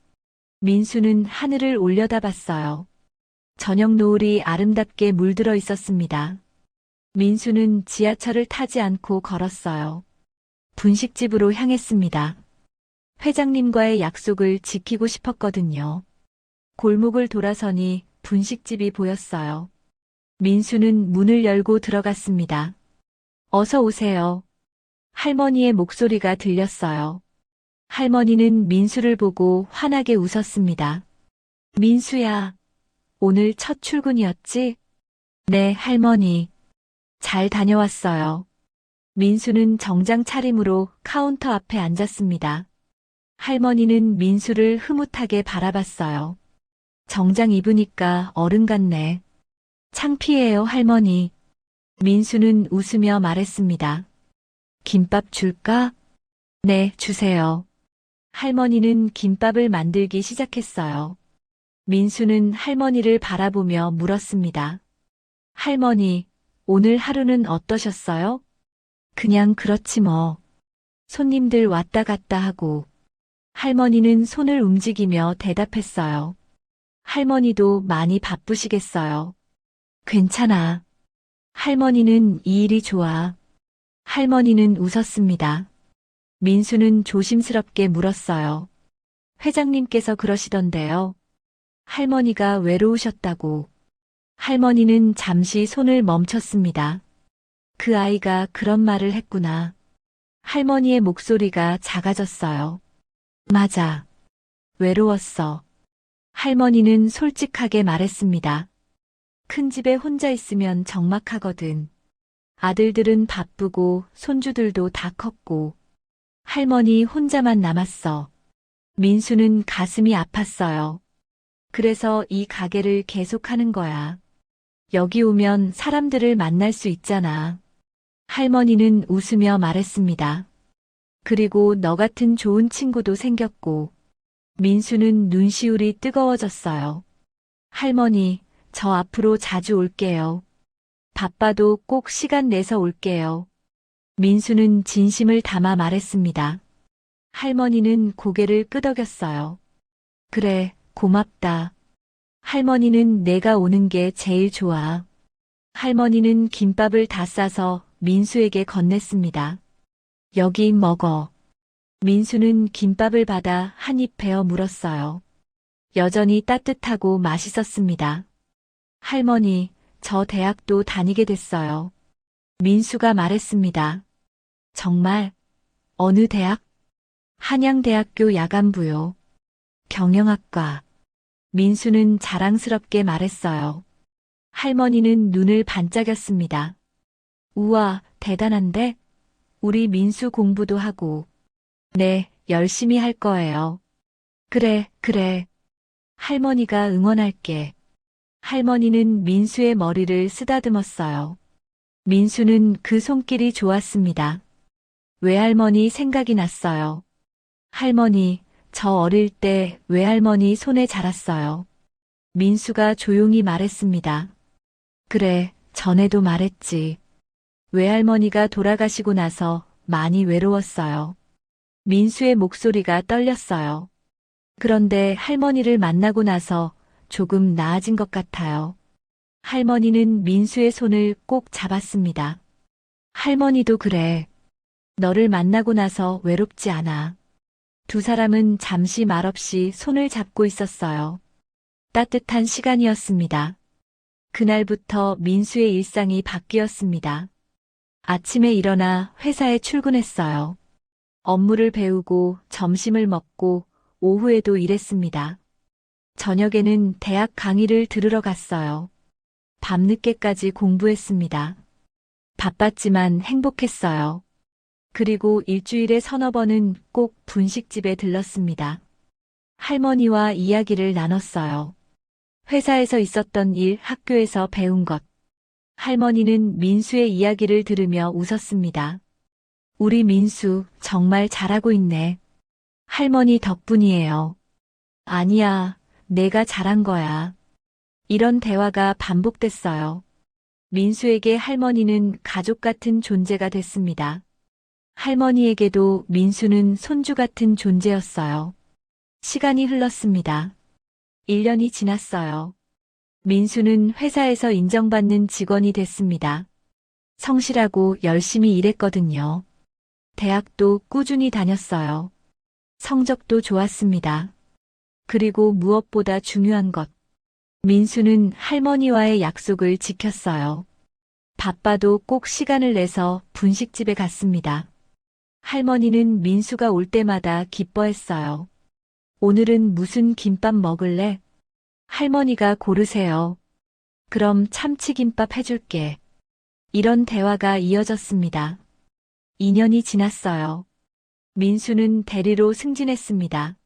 민수는 하늘을 올려다봤어요. 저녁 노을이 아름답게 물들어 있었습니다. 민수는 지하철을 타지 않고 걸었어요. 분식집으로 향했습니다. 회장님과의 약속을 지키고 싶었거든요. 골목을 돌아서니 분식집이 보였어요. 민수는 문을 열고 들어갔습니다. 어서 오세요. 할머니의 목소리가 들렸어요. 할머니는 민수를 보고 환하게 웃었습니다. 민수야, 오늘 첫 출근이었지? 네, 할머니. 잘 다녀왔어요. 민수는 정장 차림으로 카운터 앞에 앉았습니다. 할머니는 민수를 흐뭇하게 바라봤어요. 정장 입으니까 어른 같네. 창피해요, 할머니. 민수는 웃으며 말했습니다. 김밥 줄까? 네, 주세요. 할머니는 김밥을 만들기 시작했어요. 민수는 할머니를 바라보며 물었습니다. 할머니, 오늘 하루는 어떠셨어요? 그냥 그렇지 뭐. 손님들 왔다 갔다 하고. 할머니는 손을 움직이며 대답했어요. 할머니도 많이 바쁘시겠어요. 괜찮아. 할머니는 이 일이 좋아. 할머니는 웃었습니다. 민수는 조심스럽게 물었어요. 회장님께서 그러시던데요. 할머니가 외로우셨다고. 할머니는 잠시 손을 멈췄습니다. 그 아이가 그런 말을 했구나. 할머니의 목소리가 작아졌어요. 맞아. 외로웠어. 할머니는 솔직하게 말했습니다. 큰 집에 혼자 있으면 적막하거든. 아들들은 바쁘고 손주들도 다 컸고. 할머니 혼자만 남았어. 민수는 가슴이 아팠어요. 그래서 이 가게를 계속하는 거야. 여기 오면 사람들을 만날 수 있잖아. 할머니는 웃으며 말했습니다. 그리고 너 같은 좋은 친구도 생겼고. 민수는 눈시울이 뜨거워졌어요. 할머니, 저 앞으로 자주 올게요. 바빠도 꼭 시간 내서 올게요. 민수는 진심을 담아 말했습니다. 할머니는 고개를 끄덕였어요. 그래, 고맙다. 할머니는 내가 오는 게 제일 좋아. 할머니는 김밥을 다 싸서 민수에게 건넸습니다. 여기 먹어. 민수는 김밥을 받아 한 입 베어 물었어요. 여전히 따뜻하고 맛있었습니다. 할머니, 저 대학도 다니게 됐어요. 민수가 말했습니다. 정말? 어느 대학? 한양대학교 야간부요. 경영학과. 민수는 자랑스럽게 말했어요. 할머니는 눈을 반짝였습니다. 우와, 대단한데? 우리 민수 공부도 하고. 네, 열심히 할 거예요. 그래, 그래. 할머니가 응원할게. 할머니는 민수의 머리를 쓰다듬었어요. 민수는 그 손길이 좋았습니다. 외할머니 생각이 났어요. 할머니, 저 어릴 때 외할머니 손에 자랐어요. 민수가 조용히 말했습니다. 그래, 전에도 말했지. 외할머니가 돌아가시고 나서 많이 외로웠어요. 민수의 목소리가 떨렸어요. 그런데 할머니를 만나고 나서 조금 나아진 것 같아요. 할머니는 민수의 손을 꼭 잡았습니다. 할머니도 그래. 너를 만나고 나서 외롭지 않아. 두 사람은 잠시 말없이 손을 잡고 있었어요. 따뜻한 시간이었습니다. 그날부터 민수의 일상이 바뀌었습니다. 아침에 일어나 회사에 출근했어요. 업무를 배우고 점심을 먹고 오후에도 일했습니다. 저녁에는 대학 강의를 들으러 갔어요. 밤늦게까지 공부했습니다. 바빴지만 행복했어요. 그리고 일주일에 서너 번은 꼭 분식집에 들렀습니다. 할머니와 이야기를 나눴어요. 회사에서 있었던 일, 학교에서 배운 것. 할머니는 민수의 이야기를 들으며 웃었습니다. 우리 민수 정말 잘하고 있네. 할머니 덕분이에요. 아니야, 내가 잘한 거야. 이런 대화가 반복됐어요. 민수에게 할머니는 가족 같은 존재가 됐습니다. 할머니에게도 민수는 손주 같은 존재였어요. 시간이 흘렀습니다. 1년이 지났어요. 민수는 회사에서 인정받는 직원이 됐습니다. 성실하고 열심히 일했거든요. 대학도 꾸준히 다녔어요. 성적도 좋았습니다. 그리고 무엇보다 중요한 것. 민수는 할머니와의 약속을 지켰어요. 바빠도 꼭 시간을 내서 분식집에 갔습니다. 할머니는 민수가 올 때마다 기뻐했어요. 오늘은 무슨 김밥 먹을래? 할머니가 고르세요. 그럼 참치김밥 해줄게. 이런 대화가 이어졌습니다. 2년이 지났어요. 민수는 대리로 승진했습니다.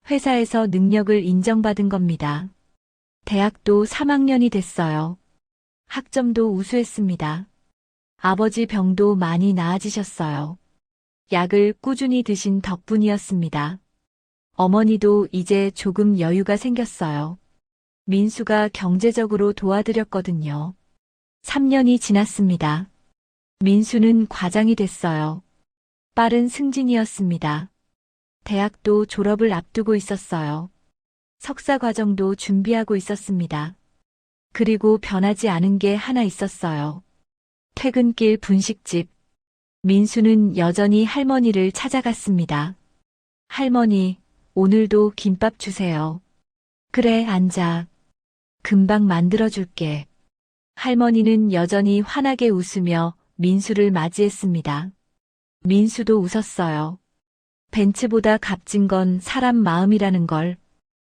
회사에서 능력을 인정받은 겁니다. 대학도 3학년이 됐어요. 학점도 우수했습니다. 아버지 병도 많이 나아지셨어요. 약을 꾸준히 드신 덕분이었습니다. 어머니도 이제 조금 여유가 생겼어요. 민수가 경제적으로 도와드렸거든요. 3년이 지났습니다. 민수는 과장이 됐어요. 빠른 승진이었습니다. 대학도 졸업을 앞두고 있었어요. 석사 과정도 준비하고 있었습니다. 그리고 변하지 않은 게 하나 있었어요. 퇴근길 분식집. 민수는 여전히 할머니를 찾아갔습니다. 할머니, 오늘도 김밥 주세요. 그래, 앉아. 금방 만들어줄게. 할머니는 여전히 환하게 웃으며 민수를 맞이했습니다. 민수도 웃었어요. 벤츠보다 값진 건 사람 마음이라는 걸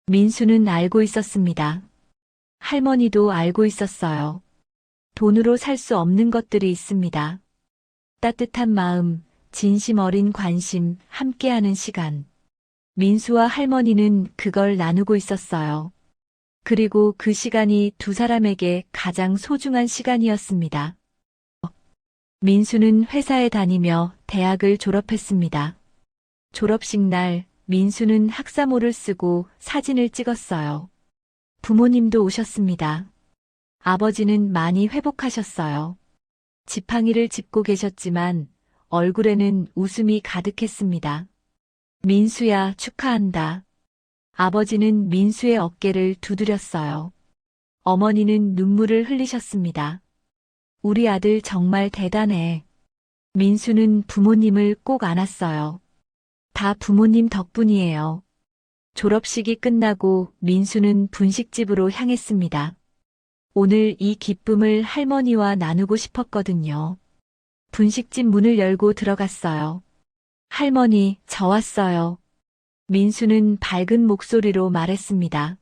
민수는 알고 있었습니다. 할머니도 알고 있었어요. 돈으로 살 수 없는 것들이 있습니다. 따뜻한 마음, 진심 어린 관심, 함께하는 시간. 민수와 할머니는 그걸 나누고 있었어요. 그리고 그 시간이 두 사람에게 가장 소중한 시간이었습니다. 민수는 회사에 다니며 대학을 졸업했습니다. 졸업식 날 민수는 학사모를 쓰고 사진을 찍었어요. 부모님도 오셨습니다. 아버지는 많이 회복하셨어요. 지팡이를 짚고 계셨지만 얼굴에는 웃음이 가득했습니다. 민수야, 축하한다. 아버지는 민수의 어깨를 두드렸어요. 어머니는 눈물을 흘리셨습니다. 우리 아들 정말 대단해. 민수는 부모님을 꼭 안았어요. 다 부모님 덕분이에요. 졸업식이 끝나고 민수는 분식집으로 향했습니다. 오늘 이 기쁨을 할머니와 나누고 싶었거든요. 분식집 문을 열고 들어갔어요. 할머니, 저 왔어요. 민수는 밝은 목소리로 말했습니다.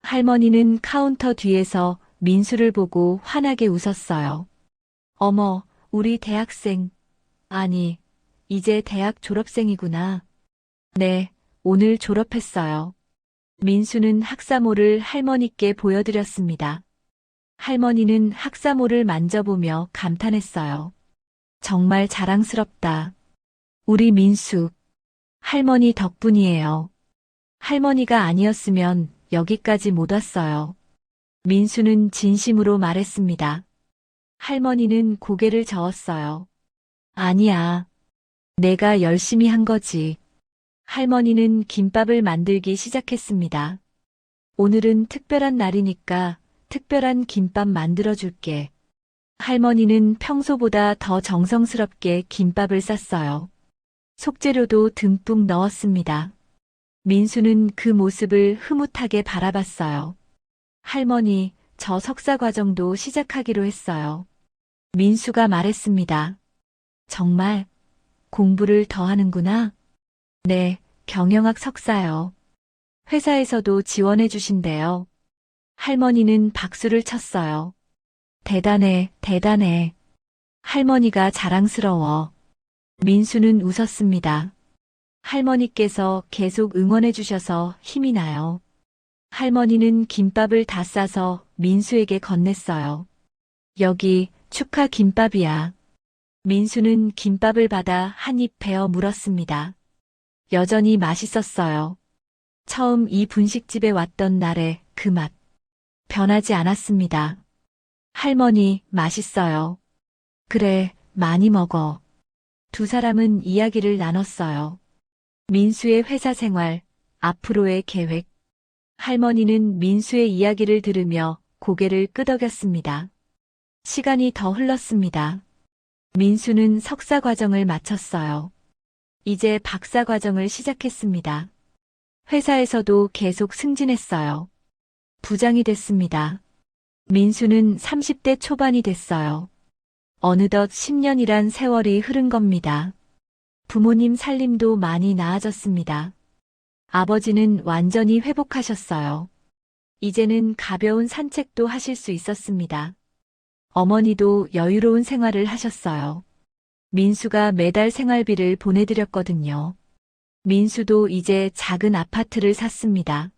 할머니는 카운터 뒤에서 민수를 보고 환하게 웃었어요. 어머, 우리 대학생. 아니, 이제 대학 졸업생이구나. 네, 오늘 졸업했어요. 민수는 학사모를 할머니께 보여드렸습니다. 할머니는 학사모를 만져보며 감탄했어요. 정말 자랑스럽다. 우리 민수. 할머니 덕분이에요. 할머니가 아니었으면 여기까지 못 왔어요. 민수는 진심으로 말했습니다. 할머니는 고개를 저었어요. 아니야. 내가 열심히 한 거지. 할머니는 김밥을 만들기 시작했습니다. 오늘은 특별한 날이니까 특별한 김밥 만들어줄게. 할머니는 평소보다 더 정성스럽게 김밥을 쌌어요. 속재료도 듬뿍 넣었습니다. 민수는 그 모습을 흐뭇하게 바라봤어요. 할머니, 저 석사 과정도 시작하기로 했어요. 민수가 말했습니다. 정말 공부를 더 하는구나. 네, 경영학 석사요. 회사에서도 지원해 주신대요. 할머니는 박수를 쳤어요. 대단해, 대단해. 할머니가 자랑스러워. 민수는 웃었습니다. 할머니께서 계속 응원해 주셔서 힘이 나요. 할머니는 김밥을 다 싸서 민수에게 건넸어요. 여기 축하 김밥이야. 민수는 김밥을 받아 한 입 베어 물었습니다. 여전히 맛있었어요. 처음 이 분식집에 왔던 날의 그 맛. 변하지 않았습니다. 할머니, 맛있어요. 그래, 많이 먹어. 두 사람은 이야기를 나눴어요. 민수의 회사 생활, 앞으로의 계획. 할머니는 민수의 이야기를 들으며 고개를 끄덕였습니다. 시간이 더 흘렀습니다. 민수는 석사 과정을 마쳤어요. 이제 박사 과정을 시작했습니다. 회사에서도 계속 승진했어요. 부장이 됐습니다. 민수는 30대 초반이 됐어요. 어느덧 10년이란 세월이 흐른 겁니다. 부모님 살림도 많이 나아졌습니다. 아버지는 완전히 회복하셨어요. 이제는 가벼운 산책도 하실 수 있었습니다. 어머니도 여유로운 생활을 하셨어요. 민수가 매달 생활비를 보내드렸거든요. 민수도 이제 작은 아파트를 샀습니다.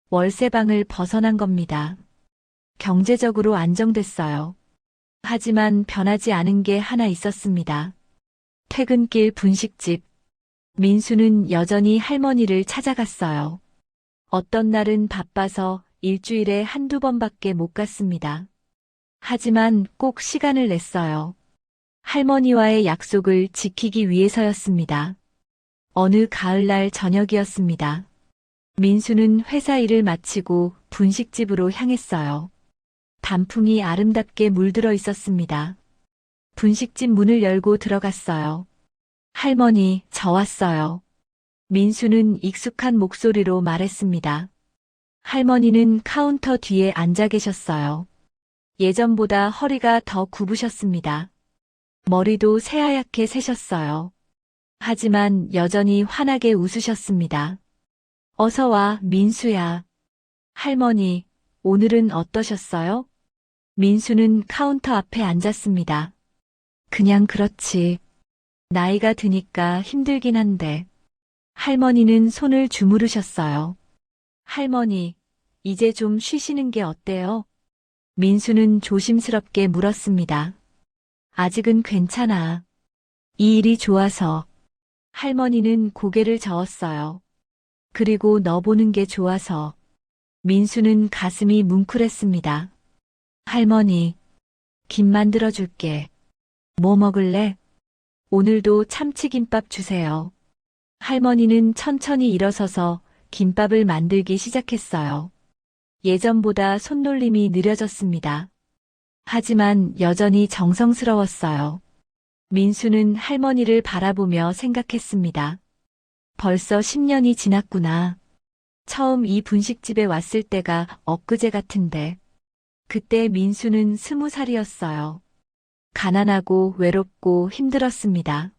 월세방을 벗어난 겁니다. 경제적으로 안정됐어요. 하지만 변하지 않은 게 하나 있었습니다. 퇴근길 분식집. 민수는 여전히 할머니를 찾아갔어요. 어떤 날은 바빠서 일주일에 한두 번밖에 못 갔습니다. 하지만 꼭 시간을 냈어요. 할머니와의 약속을 지키기 위해서였습니다. 어느 가을날 저녁이었습니다. 민수는 회사 일을 마치고 분식집으로 향했어요. 단풍이 아름답게 물들어 있었습니다. 분식집 문을 열고 들어갔어요. 할머니, 저 왔어요. 민수는 익숙한 목소리로 말했습니다. 할머니는 카운터 뒤에 앉아 계셨어요. 예전보다 허리가 더 굽으셨습니다. 머리도 새하얗게 새셨어요. 하지만 여전히 환하게 웃으셨습니다. 어서 와, 민수야. 할머니, 오늘은 어떠셨어요? 민수는 카운터 앞에 앉았습니다. 그냥 그렇지. 나이가 드니까 힘들긴 한데. 할머니는 손을 주무르셨어요. 할머니, 이제 좀 쉬시는 게 어때요? 민수는 조심스럽게 물었습니다. 아직은 괜찮아. 이 일이 좋아서. 할머니는 고개를 저었어요. 그리고 너 보는 게 좋아서. 민수는 가슴이 뭉클했습니다. 할머니, 김 만들어줄게. 뭐 먹을래? 오늘도 참치김밥 주세요. 할머니는 천천히 일어서서 김밥을 만들기 시작했어요. 예전보다 손놀림이 느려졌습니다. 하지만 여전히 정성스러웠어요. 민수는 할머니를 바라보며 생각했습니다. 벌써 10년이 지났구나. 처음 이 분식집에 왔을 때가 엊그제 같은데. 그때 민수는 20살이었어요. 가난하고 외롭고 힘들었습니다.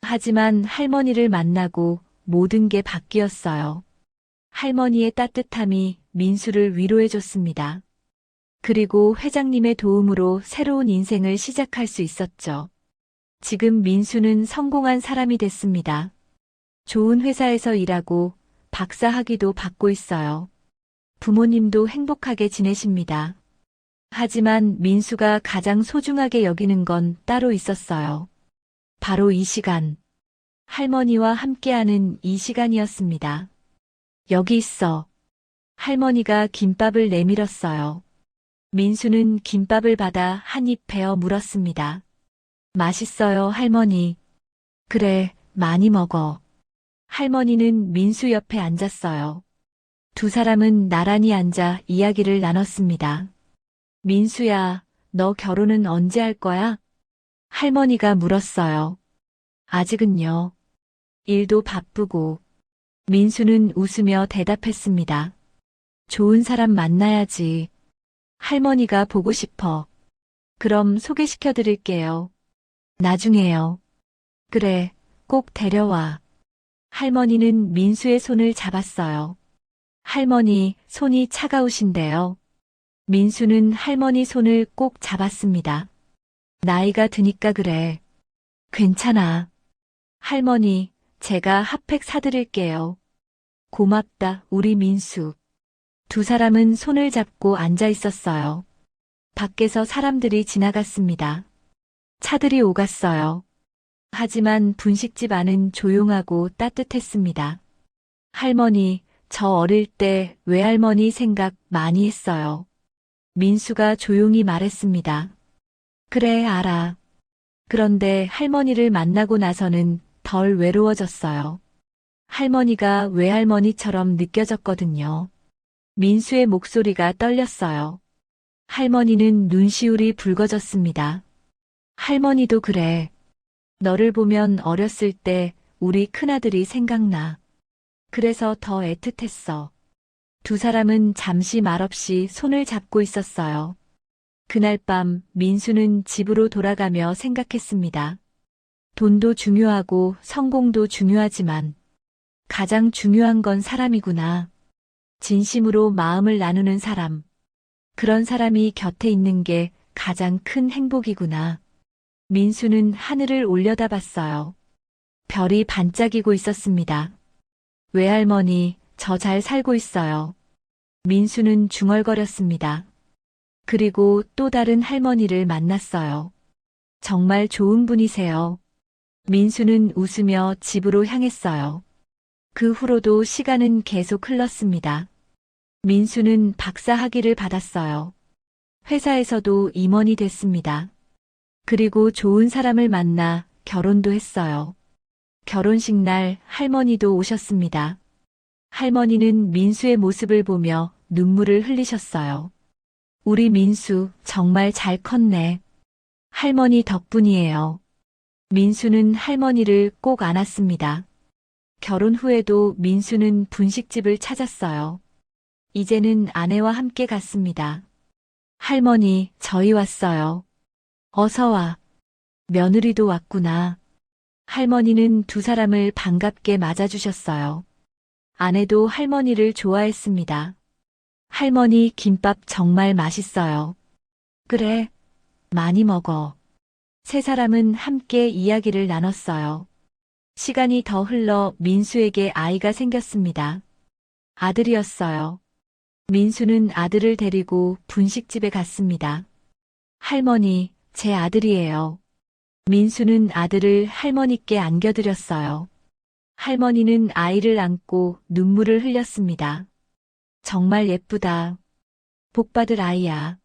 하지만 할머니를 만나고 모든 게 바뀌었어요. 할머니의 따뜻함이 민수를 위로해줬습니다. 그리고 회장님의 도움으로 새로운 인생을 시작할 수 있었죠. 지금 민수는 성공한 사람이 됐습니다. 좋은 회사에서 일하고 박사 학위도 받고 있어요. 부모님도 행복하게 지내십니다. 하지만 민수가 가장 소중하게 여기는 건 따로 있었어요. 바로 이 시간. 할머니와 함께하는 이 시간이었습니다. 여기 있어. 할머니가 김밥을 내밀었어요. 민수는 김밥을 받아 한 입 베어 물었습니다. 맛있어요, 할머니. 그래, 많이 먹어. 할머니는 민수 옆에 앉았어요. 두 사람은 나란히 앉아 이야기를 나눴습니다. 민수야, 너 결혼은 언제 할 거야? 할머니가 물었어요. 아직은요. 일도 바쁘고. 민수는 웃으며 대답했습니다. 좋은 사람 만나야지. 할머니가 보고 싶어. 그럼 소개시켜 드릴게요. 나중에요. 그래, 꼭 데려와. 할머니는 민수의 손을 잡았어요. 할머니, 손이 차가우신데요. 민수는 할머니 손을 꼭 잡았습니다. 나이가 드니까 그래. 괜찮아. 할머니, 제가 핫팩 사드릴게요. 고맙다, 우리 민수. 두 사람은 손을 잡고 앉아 있었어요. 밖에서 사람들이 지나갔습니다. 차들이 오갔어요. 하지만 분식집 안은 조용하고 따뜻했습니다. 할머니, 저 어릴 때 외할머니 생각 많이 했어요. 민수가 조용히 말했습니다. 그래, 알아. 그런데 할머니를 만나고 나서는 덜 외로워졌어요. 할머니가 외할머니처럼 느껴졌거든요. 민수의 목소리가 떨렸어요. 할머니는 눈시울이 붉어졌습니다. 할머니도 그래. 너를 보면 어렸을 때 우리 큰아들이 생각나. 그래서 더 애틋했어. 두 사람은 잠시 말없이 손을 잡고 있었어요. 그날 밤 민수는 집으로 돌아가며 생각했습니다. 돈도 중요하고 성공도 중요하지만 가장 중요한 건 사람이구나. 진심으로 마음을 나누는 사람. 그런 사람이 곁에 있는 게 가장 큰 행복이구나. 민수는 하늘을 올려다봤어요. 별이 반짝이고 있었습니다. 외할머니, 저 잘 살고 있어요. 민수는 중얼거렸습니다. 그리고 또 다른 할머니를 만났어요. 정말 좋은 분이세요. 민수는 웃으며 집으로 향했어요. 그 후로도 시간은 계속 흘렀습니다. 민수는 박사 학위를 받았어요. 회사에서도 임원이 됐습니다. 그리고 좋은 사람을 만나 결혼도 했어요. 결혼식 날 할머니도 오셨습니다. 할머니는 민수의 모습을 보며 눈물을 흘리셨어요. 우리 민수 정말 잘 컸네. 할머니 덕분이에요. 민수는 할머니를 꼭 안았습니다. 결혼 후에도 민수는 분식집을 찾았어요. 이제는 아내와 함께 갔습니다. 할머니, 저희 왔어요. 어서 와. 며느리도 왔구나. 할머니는 두 사람을 반갑게 맞아주셨어요. 아내도 할머니를 좋아했습니다. 할머니, 김밥 정말 맛있어요. 그래, 많이 먹어. 세 사람은 함께 이야기를 나눴어요. 시간이 더 흘러 민수에게 아이가 생겼습니다. 아들이었어요. 민수는 아들을 데리고 분식집에 갔습니다. 할머니, 제 아들이에요. 민수는 아들을 할머니께 안겨드렸어요. 할머니는 아이를 안고 눈물을 흘렸습니다. 정말 예쁘다. 복받을 아이야.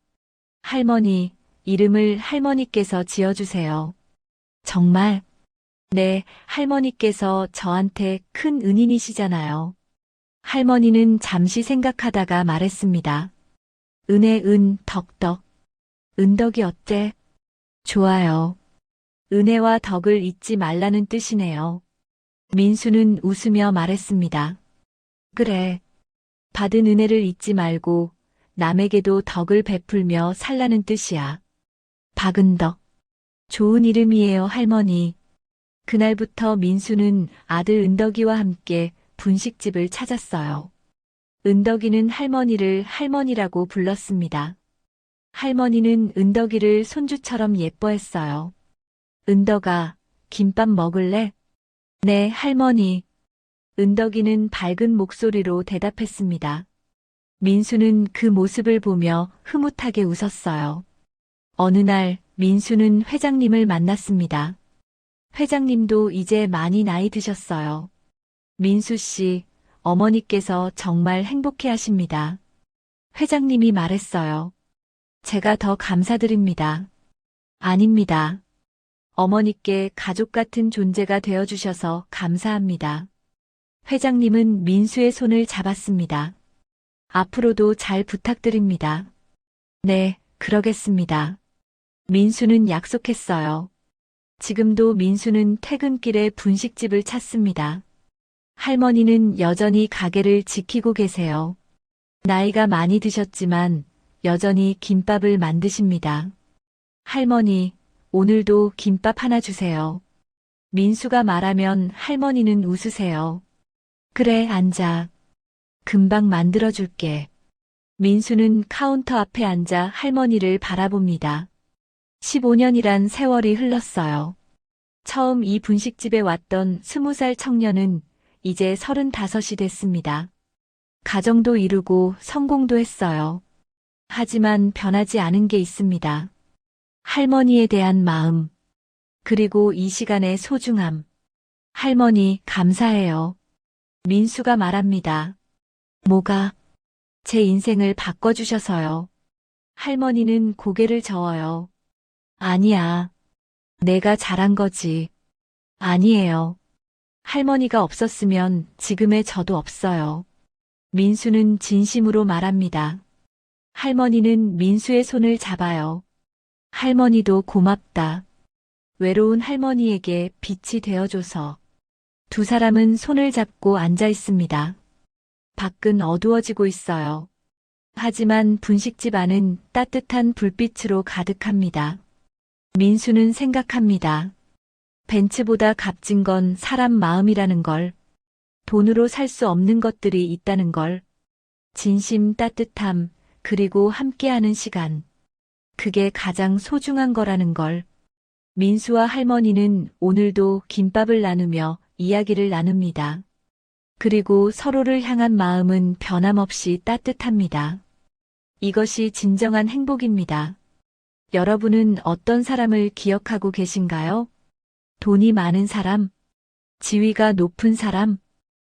할머니, 이름을 할머니께서 지어주세요. 정말? 네, 할머니께서 저한테 큰 은인이시잖아요. 할머니는 잠시 생각하다가 말했습니다. 은혜, 덕. 은덕이 어때? 좋아요. 은혜와 덕을 잊지 말라는 뜻이네요. 민수는 웃으며 말했습니다. 그래. 받은 은혜를 잊지 말고 남에게도 덕을 베풀며 살라는 뜻이야. 박은덕. 좋은 이름이에요, 할머니. 그날부터 민수는 아들 은덕이와 함께 분식집을 찾았어요. 은덕이는 할머니를 할머니라고 불렀습니다. 할머니는 은덕이를 손주처럼 예뻐했어요. 은덕아, 김밥 먹을래? 네, 할머니. 은덕이는 밝은 목소리로 대답했습니다. 민수는 그 모습을 보며 흐뭇하게 웃었어요. 어느 날 민수는 회장님을 만났습니다. 회장님도 이제 많이 나이 드셨어요. 민수 씨, 어머니께서 정말 행복해 하십니다. 회장님이 말했어요. 제가 더 감사드립니다. 아닙니다. 어머니께 가족 같은 존재가 되어주셔서 감사합니다. 회장님은 민수의 손을 잡았습니다. 앞으로도 잘 부탁드립니다. 네, 그러겠습니다. 민수는 약속했어요. 지금도 민수는 퇴근길에 분식집을 찾습니다. 할머니는 여전히 가게를 지키고 계세요. 나이가 많이 드셨지만 여전히 김밥을 만드십니다. 할머니, 오늘도 김밥 하나 주세요. 민수가 말하면 할머니는 웃으세요. 그래, 앉아. 금방 만들어줄게. 민수는 카운터 앞에 앉아 할머니를 바라봅니다. 15년이란 세월이 흘렀어요. 처음 이 분식집에 왔던 20살 청년은 이제 35이 됐습니다. 가정도 이루고 성공도 했어요. 하지만 변하지 않은 게 있습니다. 할머니에 대한 마음, 그리고 이 시간의 소중함. 할머니, 감사해요. 민수가 말합니다. 뭐가? 제 인생을 바꿔주셔서요. 할머니는 고개를 저어요. 아니야. 내가 잘한 거지. 아니에요. 할머니가 없었으면 지금의 저도 없어요. 민수는 진심으로 말합니다. 할머니는 민수의 손을 잡아요. 할머니도 고맙다. 외로운 할머니에게 빛이 되어줘서. 두 사람은 손을 잡고 앉아 있습니다. 밖은 어두워지고 있어요. 하지만 분식집 안은 따뜻한 불빛으로 가득합니다. 민수는 생각합니다. 벤츠보다 값진 건 사람 마음이라는 걸, 돈으로 살 수 없는 것들이 있다는 걸, 진심, 따뜻함, 그리고 함께하는 시간. 그게 가장 소중한 거라는 걸. 민수와 할머니는 오늘도 김밥을 나누며 이야기를 나눕니다. 그리고 서로를 향한 마음은 변함없이 따뜻합니다. 이것이 진정한 행복입니다. 여러분은 어떤 사람을 기억하고 계신가요? 돈이 많은 사람? 지위가 높은 사람?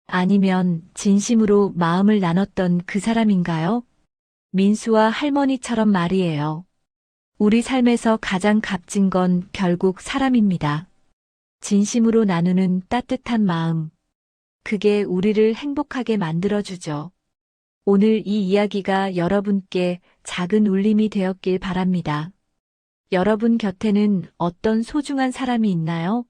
아니면 진심으로 마음을 나눴던 그 사람인가요? 민수와 할머니처럼 말이에요. 우리 삶에서 가장 값진 건 결국 사람입니다. 진심으로 나누는 따뜻한 마음. 그게 우리를 행복하게 만들어주죠. 오늘 이 이야기가 여러분께 작은 울림이 되었길 바랍니다. 여러분 곁에는 어떤 소중한 사람이 있나요?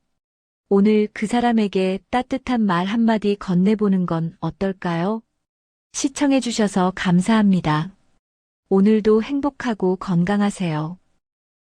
오늘 그 사람에게 따뜻한 말 한마디 건네보는 건 어떨까요? 시청해주셔서 감사합니다. 오늘도 행복하고 건강하세요.